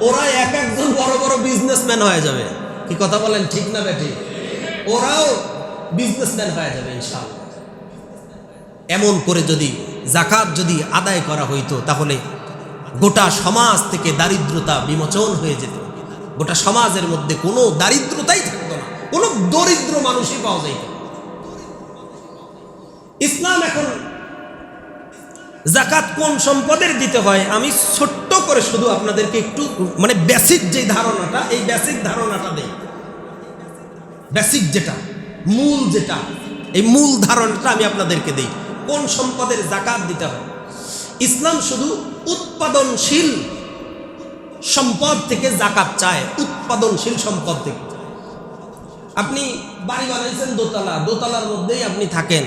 ওরা এক একজন বড় বড় বিজনেসম্যান হয়ে যাবে। কি কথা বলেন, ঠিক না বেটি? ওরাও বিজনেসম্যান হয়ে যাবে ইনশাআল্লাহ। এমন করে যদি জাকাত যদি আদায় করা হইতো তাহলে গোটা সমাজ থেকে দারিদ্রতা বিমোচন হয়ে যেত। গোটা সমাজের মধ্যে কোনো দারিদ্রতাই থাকতো না, কোনো দরিদ্র মানুষই পাওয়া যাইত। ইসলাম এখন জাকাত কোন সম্পদের দিতে হয় আমি ছোট্ট করে শুধু আপনাদেরকে একটু মানে বেসিক যে ধারণাটা, এই বেসিক ধারণাটা দেই। বেসিক যেটা, মূল যেটা, এই মূল ধারণাটা আমি আপনাদেরকে দেই। কোন সম্পদের জাকাত দিতে হয়? ইসলাম শুধু উৎপাদনশীল সম্পদ থেকে জাকাত চায়, উৎপাদনশীল সম্পদ থেকে। আপনি বাড়ি বানাইছেন দোতলা, দোতলার মধ্যেই আপনি থাকেন।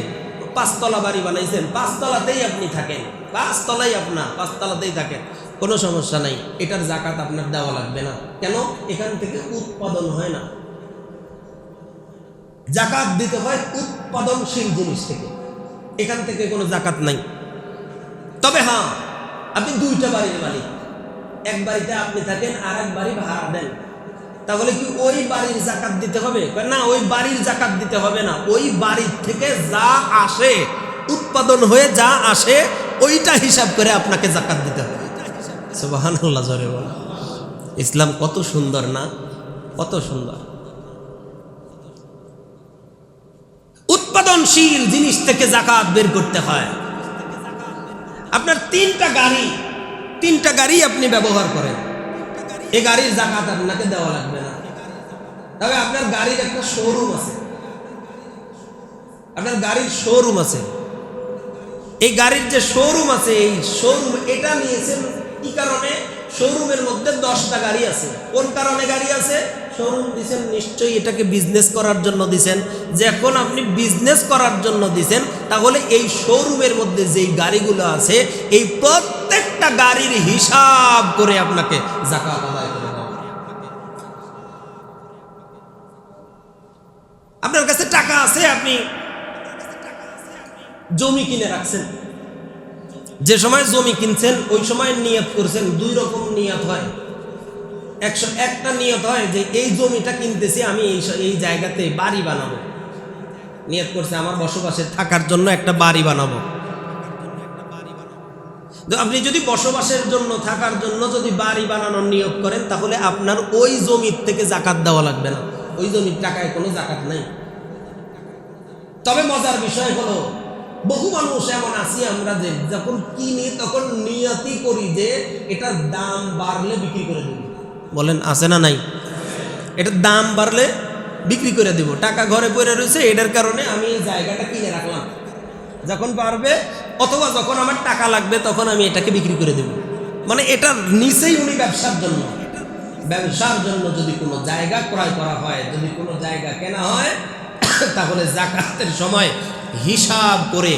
পাঁচতলা বাড়ি বানাইছেন, পাঁচতলাতেই আপনি থাকেন, পাঁচতলাই আপনার, পাঁচতলাতেই থাকেন, কোনো সমস্যা নাই, এটার জাকাত আপনার দেওয়া লাগবে না। কেন? এখান থেকে উৎপাদন হয় না। জাকাত দিতে হয় উৎপাদনশীল জিনিস থেকে, এখান থেকে কোনো জাকাত নাই। তবে হ্যাঁ, আপনি দুইটা বাড়ির মালিক, এক বাড়িতে আপনি থাকেন আর এক বাড়ি ভাড়া দেন, তাহলে কি ওই বাড়ির জাকাত দিতে হবে? না, ওই বাড়ির জাকাত দিতে হবে না। ওই বাড়ির থেকে যা আসে, উৎপাদন হয়ে যা আসে, ওইটা হিসাব করে আপনাকে জাকাত দিতে হবে। সুবহানাল্লাহ, জোরে বলেন। ইসলাম কত সুন্দর না, কত সুন্দর। উৎপাদনশীল জিনিস থেকে জাকাত বের করতে হয়। আপনার তিনটা গাড়ি আপনি ব্যবহার করেন, এই গাড়ির জাকাত আপনাকে দেওয়া লাগবে না। তবে আপনার গাড়ির একটা শোরুম আছে, আপনার গাড়ির শোরুম আছে, এই গাড়ির যে শোরুম আছে, এই শোরুম এটা নিয়েছেন কি কারণে? শোরুমের মধ্যে 10টা গাড়ি আছে। কোন কারণে গাড়ি আছে? শোরুম দিছেন নিশ্চয়ই এটাকে বিজনেস করার জন্য দিছেন। যখন আপনি বিজনেস করার জন্য দিছেন, তাহলে এই শোরুমের মধ্যে যেই গাড়িগুলো আছে, এই প্রত্যেকটা গাড়ির হিসাব করে আপনাকে জাকাত আদায় করে দেওয়া। আপনার কাছে টাকা আছে, আপনি জমি কিনে রাখছেন, যে সময় জমি কিনছেন ওই সময় নিয়ত করছেন। দুই রকম নিয়ত হয়। একটা নিয়ত হয় যে এই জমিটা কিনতেছি আমি এই জায়গাতে বাড়ি বানাবো, নিয়ত করছে আমার বসবাসে থাকার জন্য একটা বাড়ি বানাবো। আপনি যদি বসবাসের জন্য, থাকার জন্য যদি বাড়ি বানানোর নিয়ত করেন, তাহলে আপনার ওই জমির থেকে জাকাত দেওয়া লাগবে না, ওই জমির টাকায় কোনো জাকাত নাই। তবে মজার বিষয় হলো, বহু মানুষ এমন আছি আমরা যে যখন কিনি তখন নিয়তই করি যে এটার দাম বাড়লে বিক্রি করে দেব। বলেন আছে না নাই? এটার দাম বাড়লে বিক্রি করে দেব, টাকা ঘরে পড়ে রয়েছে, এটার কারণে আমি এই জায়গাটা কিনে রাখলাম, যখন পারবে অথবা যখন আমার টাকা লাগবে তখন আমি এটাকে বিক্রি করে দেব। মানে এটার নিচেই উনি ব্যবসার জন্য যদি কোনো জায়গা ক্রয় করা হয়, যদি কোনো জায়গা কেনা হয়, তাহলে জাকাতের সময় হিসাব করে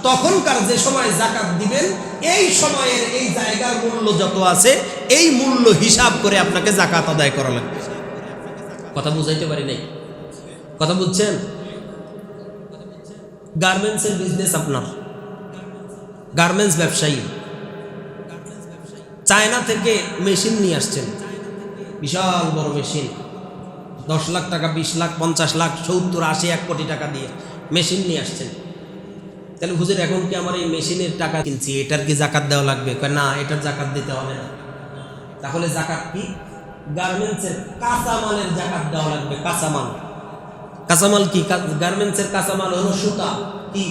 তখনকার যে সময় জাকাত দিবেন, এই সময়ের এই জায়গার মূল্য যত আছে, এই মূল্য হিসাব করে আপনাকে জাকাত আদায় করা লাগবে। কথা বুঝাইতে পারি নাই? কথা বুঝছেন? গার্মেন্টসের বিজনেস, আপনার গার্মেন্টস ব্যবসায়ী, চায়না থেকে মেশিন নিয়ে আসছেন, বিশাল বড় মেশিন, 10 লাখ টাকা, 20 লাখ, 50 লাখ, 70, 80, 1 কোটি টাকা দিয়ে মেশিন নিয়ে আসছেন। তাহলে হুজুর এখন কি আমার এই মেশিনের টাকা কিনছি, এটার কি জাকাত দেওয়া লাগবে? না, এটার জাকাত দিতে হবে না। তাহলে জাকাত কি? গার্মেন্টসের কাঁচামালের জাকাত দেওয়া লাগবে। কাঁচামাল কি? গার্মেন্টসের কাঁচামাল হলো সুতা। কি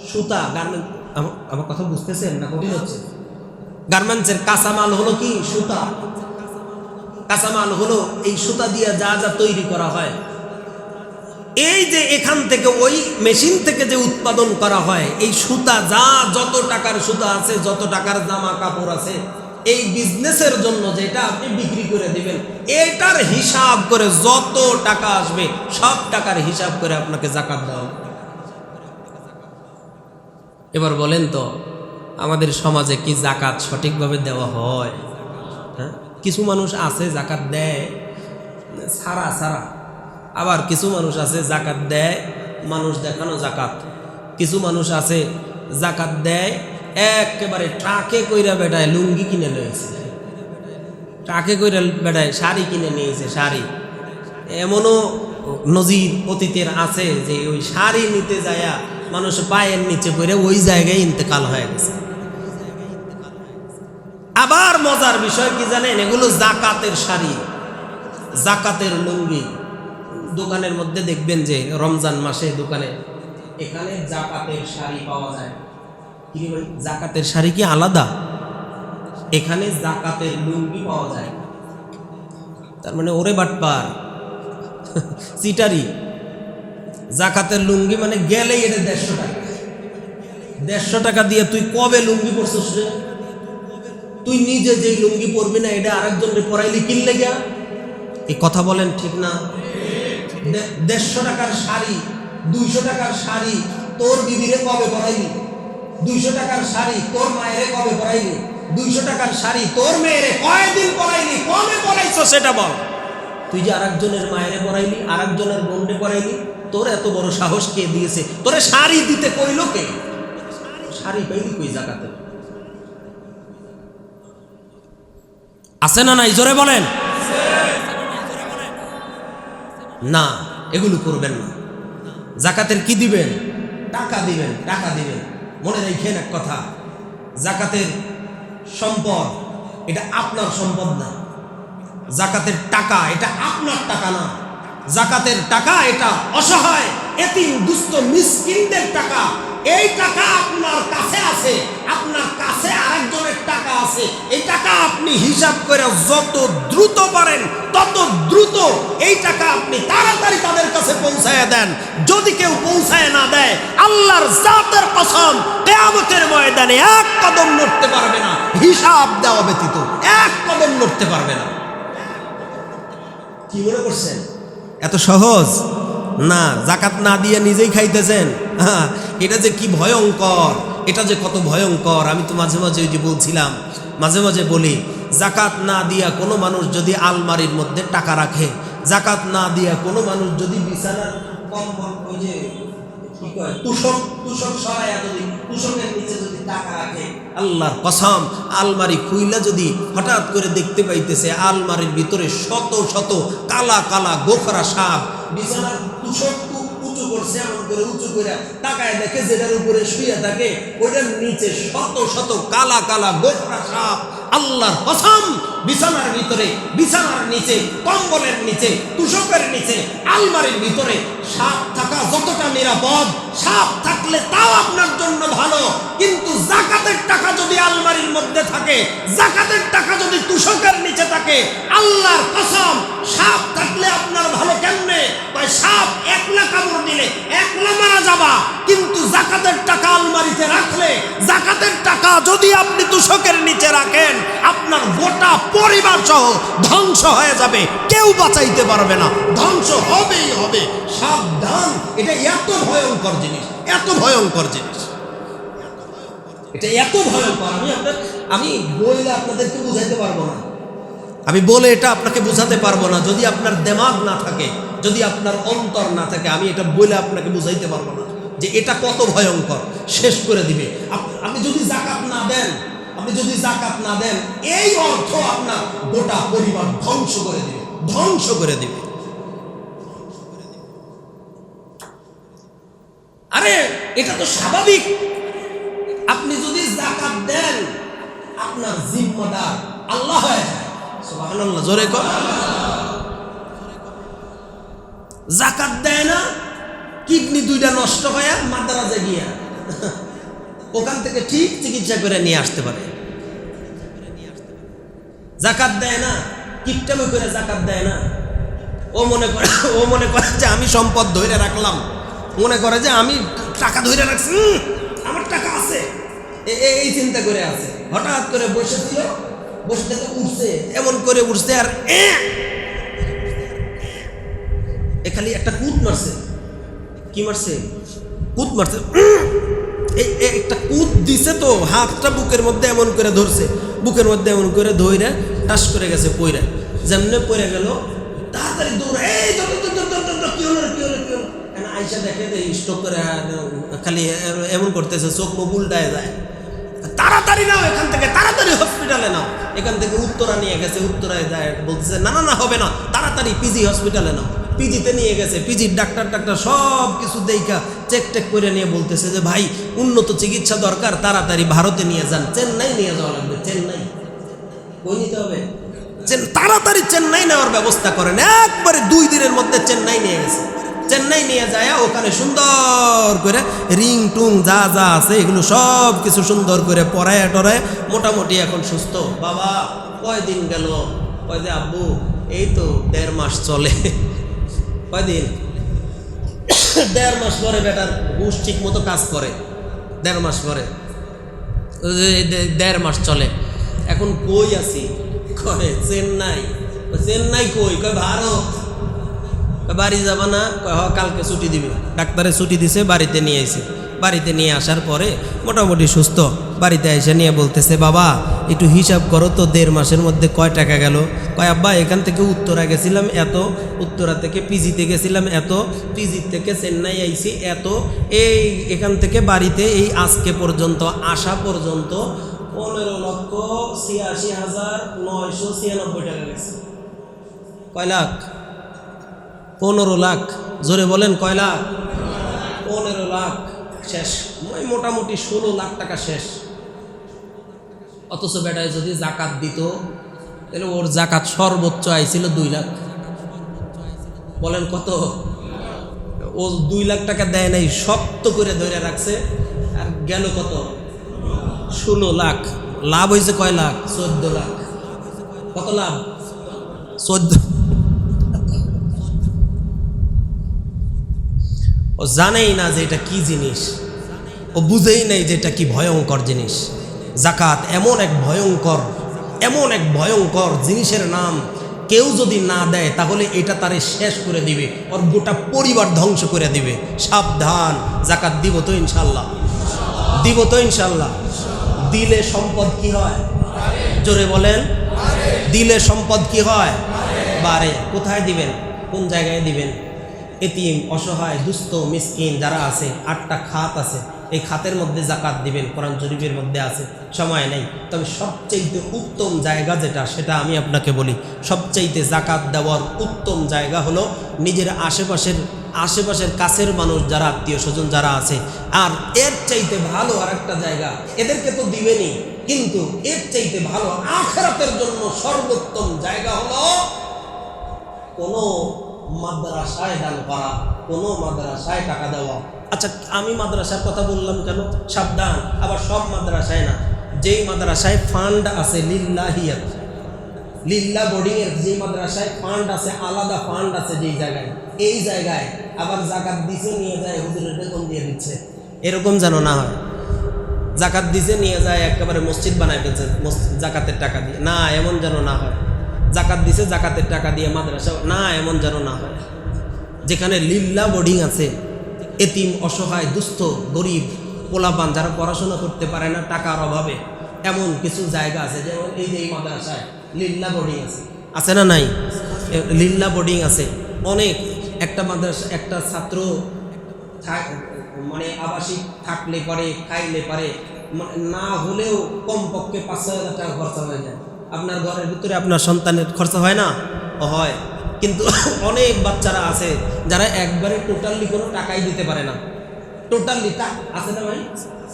সুতা? গার্মেন্ট, আমার কথা বুঝতেছেন না কঠিন হচ্ছে? গার্মেন্টসের কাঁচামাল হলো কি? সুতা। কাঁচামাল হলো এই সুতা দিয়ে যা যা তৈরি করা হয়, এই যে এখান থেকে ওই মেশিন থেকে যে উৎপাদন করা হয়, এই সুতা যত টাকার সুতা আছে, যত টাকার জামা কাপড় আছে, এই বিজনেসের জন্য যেটা আপনি বিক্রি করে দিবেন, এটার হিসাব করে যত টাকা আসবে সব টাকার হিসাব করে আপনাকে জাকাত দেওয়া। এবার বলেন তো, আমাদের সমাজে কি জাকাত সঠিকভাবে দেওয়া হয়? হ্যাঁ, কিছু মানুষ আছে জাকাত দেয় সারা, আবার কিছু মানুষ আছে জাকাত দেয় মানুষ দেখানো জাকাত, কিছু মানুষ আছে জাকাত দেয় একেবারে ট্রাকে কইরা বেটায় লুঙ্গি কিনে নিয়েছে, ট্রাকে কইরা বেটায় শাড়ি কিনে নিয়েছে, শাড়ি। এমনও নজির অতীতের আছে যে ওই শাড়ি নিতে যায়া মানুষ পায়ের নিচে পড়ে ওই জায়গায় ইন্তেকাল হয়ে গেছে। আবার মজার বিষয় কি জানেন, এগুলো জাকাতের শাড়ি, জাকাতের লুঙ্গি। দোকানের মধ্যে দেখবেন যে রমজান মাসে দোকানে এখানে জাকাতের শাড়ি পাওয়া যায়। কি ভাই, জাকাতের শাড়ি কি আলাদা? এখানে জাকাতের লুঙ্গি পাওয়া যায়। তার মানে ওরে বাটপার, চিটারি। জাকাতের লুঙ্গি মানে গেলেই এটা 150 টাকা। 150 টাকা দিয়ে তুই কবে লুঙ্গি পরছিস রে? তুই নিজে যেই লুঙ্গি পরবি না, এটা আরেকজনকে পরাইলি কিনলে গিয়া। এই কথা বলেন ঠিক না? 150 টাকার শাড়ি, 200 টাকার শাড়ি তোর বিবিরে কবে পরাইলি? 200 টাকার শাড়ি তোর মায়েরে কবে পরাইলি? 200 টাকার শাড়ি তোর মেয়েরে কয়দিন পরাইলি, কবে পরাইছো সেটা বল। তুই যে আরেকজনের মায়েরে পরাইলি, আরেকজনের বোনরে পরাইলি, তোর এত বড় সাহস কে দিয়েছে? তোরে শাড়ি দিতে কইল কে? শাড়ি পাইলি কই জাকাতে? আছে না নাই? জোরে বলেন না। এগুলো করবেন না। জাকাতের কি দিবেন? টাকা দিবেন, টাকা দিবেন। মনে রাখেন এক কথা, জাকাতের সম্পদ এটা আপনার সম্পদ না। জাকাতের টাকা এটা আপনার টাকা না। জাকাতের টাকা এটা অসহায় এতিম দুস্থ মিসকিনদের টাকা। এই টাকা আপনার কাছে আছে, আপনার কাছে আরেকজনের টাকা আছে। এই টাকা আপনি হিসাব করে যত দ্রুত পারেন তত দ্রুত এই টাকা আপনি তাড়াতাড়ি তাদের কাছে পৌঁছায় দেন। যদি কেউ পৌঁছায় না দেয়, আল্লাহর জাতের কসম, কিয়ামতের ময়দানে এক কদম নড়তে পারবে না, হিসাব দেওয়া ব্যতীত এক কদম নড়তে পারবে না। কি মনে করছেন এত সহজ? না, জাকাত না দিয়ে নিজেই খাইতেছেন। হ্যাঁ, এটা যে কি ভয়ঙ্কর, এটা যে কত ভয়ঙ্কর। আমি তো মাঝে মাঝে ওই যে বলছিলাম, মাঝে মাঝে বলি, জাকাত না দিয়া কোনো মানুষ যদি আলমারির মধ্যে টাকা রাখে, জাকাত না দিয়া কোনো মানুষ যদি বিছানার কম্বল, ওই যে কি কয় তুষক, তুষক সরাইয়া যদি তুষকের নিচে যদি টাকা রাখে, আল্লাহর কসম, আলমারি খুইলা যদি হঠাৎ করে দেখতে পাইতেছে আলমারির ভিতরে শত শত কালা কালা গোখরা সাপ, বিছানার তুষক উঁচু করছে, এমন করে উঁচু করে টাকায় দেখে যেটার উপরে শুয়ে থাকে ওইটার নিচে শত শত কালা কালা গোখরা সাপ। আল্লাহর কসম, বিছানার ভিতরে, বিছানার নিচে, কম্বলের নিচে, তুষকের নিচে, আলমারির ভিতরে সাপ থাকা যতটা নিরাপদ, সাপ থাকলে তাও আপনার জন্য ভালো। কিন্তু জাকাতের টাকা যদি আলমারির মধ্যে থাকে, জাকাতের টাকা যদি তুষকের নিচে থাকে, আল্লাহর কসম, সাপ থাকলে আপনার ভালো কেমনে? সাপ একলা কামড় দিলে একলা মারা যাবা, কিন্তু জাকাতের টাকা আলমারিতে রাখলে, জাকাতের টাকা যদি আপনি তুষকের নিচে রাখেন, আপনার গোটা পরিবার সহ ধ্বংস হয়ে যাবে, কেউ বাঁচাইতে পারবে না, ধ্বংস হবেই হবে। সাবধান, এটা এত ভয়ঙ্কর জিনিস, এত ভয়ঙ্কর জিনিস, এটা এত ভয়ঙ্কর। আমি বইলে আপনাদেরকে বুঝাইতে পারবো না, আমি বলে এটা আপনাকে বুঝাতে পারবো না। যদি আপনার দিমাগ না থাকে, যদি আপনার অন্তর না থাকে, আমি এটা বলে আপনাকে বুঝাইতে পারবো না যে এটা কত ভয়ঙ্কর, শেষ করে দিবে। আপনি যদি জাকাত না দেন, আপনি যদি জাকাত না দেন, এই অর্থ আপনার গোটা পরিবার ধ্বংস করে দিবে, ধ্বংস করে দিবে। আরে এটা তো স্বাভাবিক। আপনি যদি জাকাত দেন, আপনার জিম্মাদার আল্লাহ হয়ে যায়। সুবহানাল্লাহ, জোরে কর। জাকাত দেয় না, কিডনি দুইটা নষ্ট হয়ে মাদ্রাজে গিয়া ওখান থেকে ঠিক চিকিৎসা করে নিয়ে আসতে পারে। জাকাত দেয় না, কিপটামি করে জাকাত দেয় না। ও মনে করে যে আমি সম্পদ ধরে রাখলাম, মনে করে যে আমি টাকা ধরে রাখছি, আমার টাকা আছে, এই চিন্তা করে আছে। হঠাৎ করে বসে ছিল, বসে থেকে উঠছে, এমন করে উঠছে, আর খালি একটা কুত মারছে। কি মারছে? কুত মারছে। এই একটা কুত দিছে তো, হাতটা বুকের মধ্যে এমন করে ধরছে, বুকের মধ্যে এমন করে ধইরা টাস করে গেছে, পইরা যেমনে পড়ে গেল, তাড়াতাড়ি দৌড়, এই কি হলো কি হলো কি হলো। আইসা দেখে স্ট্রোক করে খালি এমন করতেছে, চোখ মুখ উল্টায় যায়, তাড়াতাড়ি নাও এখান থেকে, তাড়াতাড়ি হসপিটালে নাও। এখান থেকে উত্তরা নিয়ে গেছে, উত্তরায় যায় বলতেছে না না না হবে না, তাড়াতাড়ি পিজি হসপিটালে নাও। পিজিতে নিয়ে গেছে, পিজির ডাক্তার সব কিছু দেখা চেক টেক করে নিয়ে বলতেছে যে ভাই উন্নত চিকিৎসা দরকার, তাড়াতাড়ি ভারতে নিয়ে যান, চেন্নাই নিয়ে যাওয়া লাগবে। চেন্নাই কই নিতে হবে? তাড়াতাড়ি চেন্নাই নেওয়ার ব্যবস্থা করেন। একবারে 2 দিনের মধ্যে চেন্নাই নিয়ে গেছে। চেন্নাই নিয়ে যায় ওখানে সুন্দর করে রিং টুং যা যা আছে এগুলো সব কিছু সুন্দর করে পড়ায় টরায় মোটামুটি এখন সুস্থ। বাবা কয়দিন গেল? কয়দিন আব্বু? এই তো 1.5 মাস চলে। কয়দিন? 1.5 মাস পরে বেটার হুশ ঠিক মতো কাজ করে। 1.5 মাস পরে 1.5 মাস চলে। এখন কই আছি? কয় চেন্নাই। চেন্নাই কই? কয় ভারত। বাড়ি যাবা না? কয় কালকে ছুটি দিবে। ডাক্তারে ছুটি দিছে, বাড়িতে নিয়ে আইছে। বাড়িতে নিয়ে আসার পরে মোটামুটি সুস্থ। বাড়িতে এসে নিয়ে বলতেছে বাবা একটু হিসাব করো তো 1.5 মাসের মধ্যে কয় টাকা গেল? কয় আব্বা এখান থেকে উত্তরা গেছিলাম এত, উত্তরা থেকে পিজিতে গেছিলাম এত, পিজি থেকে চেন্নাই আইছি এত, এই এখান থেকে বাড়িতে এই আজকে পর্যন্ত আসা পর্যন্ত 15,86,996 টাকা গেছে। কয় লাখ? 15 লাখ। জোরে বলেন কয় লাখ? 15 লাখ শেষ। মোটামুটি 16 লাখ টাকা শেষ। অথচ বেটায় যদি জাকাত দিত তাহলে ওর জাকাত সর্বোচ্চ আইছিল 2 লাখ। বলেন কত? ও 2 লাখ টাকা দেয় নাই, শক্ত করে ধরে রাখছে। আর গেল কত? 16 লাখ। লাভ হয়েছে কয় লাখ? 14 লাখ। কত লাভ? 14। ও জানেই না যে এটা কি জিনিস, ও বুঝেই নাই যে এটা কি ভয়ঙ্কর জিনিস। জাকাত এমন এক ভয়ঙ্কর জিনিসের নাম, কেউ যদি না দেয় তাহলে এটা তারে শেষ করে দিবে, ওর গোটা পরিবার ধ্বংস করে দিবে। সাবধান। জাকাত দিব তো ইনশাল্লাহ? দিব তো ইনশাল্লাহ? দিলে সম্পদ কি হয়? জোরে বলেন। দিলে সম্পদ কি হয়? বাড়ে। কোথায় দিবেন? কোন জায়গায় দিবেন? এতিম, অসহায়, দুস্থ, মিসকিন যারা আছে 8টা খাত আছে, এই খাতের মধ্যে জাকাত দিবেন। কোরআন শরীফের মধ্যে আছে। সময় নেই, তবে সবচেয়ে উত্তম জায়গা যেটা সেটা আমি আপনাকে বলি। সবচাইতে জাকাত দেওয়ার উত্তম জায়গা হলো নিজের আশেপাশের কাছের মানুষ যারা, আত্মীয় স্বজন যারা আছে। আর এর চাইতে ভালো আর একটা জায়গা, এদেরকে তো দিবেনই, কিন্তু এর চাইতে ভালো আখিরাতের জন্য সর্বোত্তম জায়গা হলো কোনো মাদ্রাসায় দান করা, কোনো মাদ্রাসায় টাকা দেওয়া। আচ্ছা আমি মাদ্রাসার কথা বললাম কেন? সাবধান, আবার সব মাদ্রাসায় না। যেই মাদ্রাসায় ফান্ড আছে লিল্লাহিয়াত, লিল্লা বোর্ডিংয়ের যে মাদ্রাসায় ফান্ড আছে, আলাদা ফান্ড আছে যেই জায়গায়, এই জায়গায় আবার জাকাত দিছে নিয়ে যায় হুজুরের বেতন দিয়ে দিচ্ছে, এরকম যেন না হয়। জাকাত দিছে নিয়ে যায় একেবারে মসজিদ বানায় ফেলছে জাকাতের টাকা দিয়ে, না এমন যেন না হয়। জাকাত দিছে জাকাতের টাকা দিয়ে মাদ্রাসা, না এমন যেন না হয়। যেখানে লিল্লা বোর্ডিং আছে, এতিম, অসহায়, দুস্থ, গরিব, পোলাপান যারা পড়াশোনা করতে পারে না টাকার অভাবে, এমন কিছু জায়গা আছে। যেমন এই যে এই মাদ্রাসায় লিল্লা বোর্ডিং আছে না নাই? লিল্লা বোর্ডিং আছে অনেক। একটা মাদ্রাসা, একটা ছাত্র মানে আবাসিক থাকলে পারে, খাইলে পারে, না হলেও কমপক্ষে 5-6 হাজার টাকা খরচা হয়ে যায়। আপনার ঘরের ভিতরে আপনার সন্তানের খরচা হয় না? হয়। কিন্তু অনেক বাচ্চারা আছে যারা একবারে টোটালি কোনো টাকাই দিতে পারে না। টোটালি আছে না ভাই?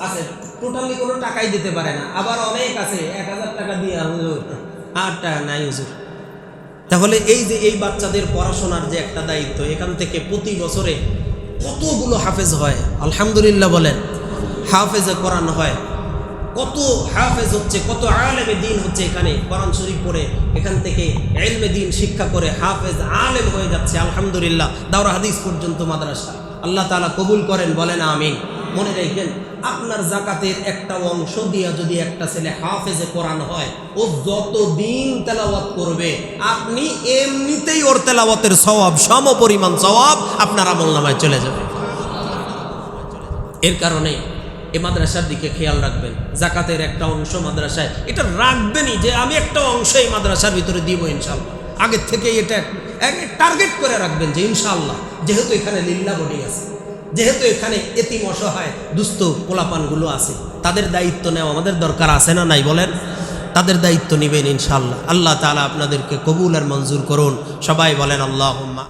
আছে। টোটালি কোনো টাকাই দিতে পারে না। আবার অনেক আছে 1000 টাকা দিয়ে হুজুর, 8 টাকা নাই হুজুর। তাহলে এই যে এই বাচ্চাদের পড়াশোনার যে একটা দায়িত্ব, এখান থেকে প্রতি বছরে কতগুলো হাফেজ হয়, আলহামদুলিল্লাহ বলেন। হাফেজে কোরআন হয়, কত হাফেজ হচ্ছে, কত আলেমে দিন হচ্ছে এখানে কোরআন শরীফ পড়ে, এখান থেকে ইলমে দিন শিক্ষা করে হাফেজ আলেম হয়ে যাচ্ছে আলহামদুলিল্লাহ। দাওরা হাদিস পর্যন্ত মাদ্রাসা। আল্লাহ তাআলা কবুল করেন, বলেন আমিন। মনে রাখবেন, আপনার জাকাতের একটা অংশ দিয়া যদি একটা ছেলে হাফেজে কোরআন হয়, ও যত দিন তেলাওয়াত করবে আপনি এমনিতেই ওর তেলাওয়াতের সওয়াব, সম পরিমাণ সওয়াব আপনার আমলনামায় চলে যাবে। এর কারণে এই মাদ্রাসার দিকে খেয়াল রাখবেন। জাকাতের একটা অংশ মাদ্রাসায়, এটা রাখবেনই যে আমি একটা অংশ এই মাদ্রাসার ভিতরে দিব ইনশাআল্লাহ। আগের থেকে এটা টার্গেট করে রাখবেন যে ইনশাআল্লাহ, যেহেতু এখানে লিল্লা বোর্ডিং আছে, যেহেতু এখানে এতিম অসহায় দুস্থ পোলাপানগুলো আছে, তাদের দায়িত্ব নেওয়া আমাদের দরকার আছে না নাই বলেন? তাদের দায়িত্ব নেবেন ইনশাআল্লাহ। আল্লাহ তাআলা আপনাদেরকে কবুল আর মঞ্জুর করুন। সবাই বলেন আল্লাহুম্মা।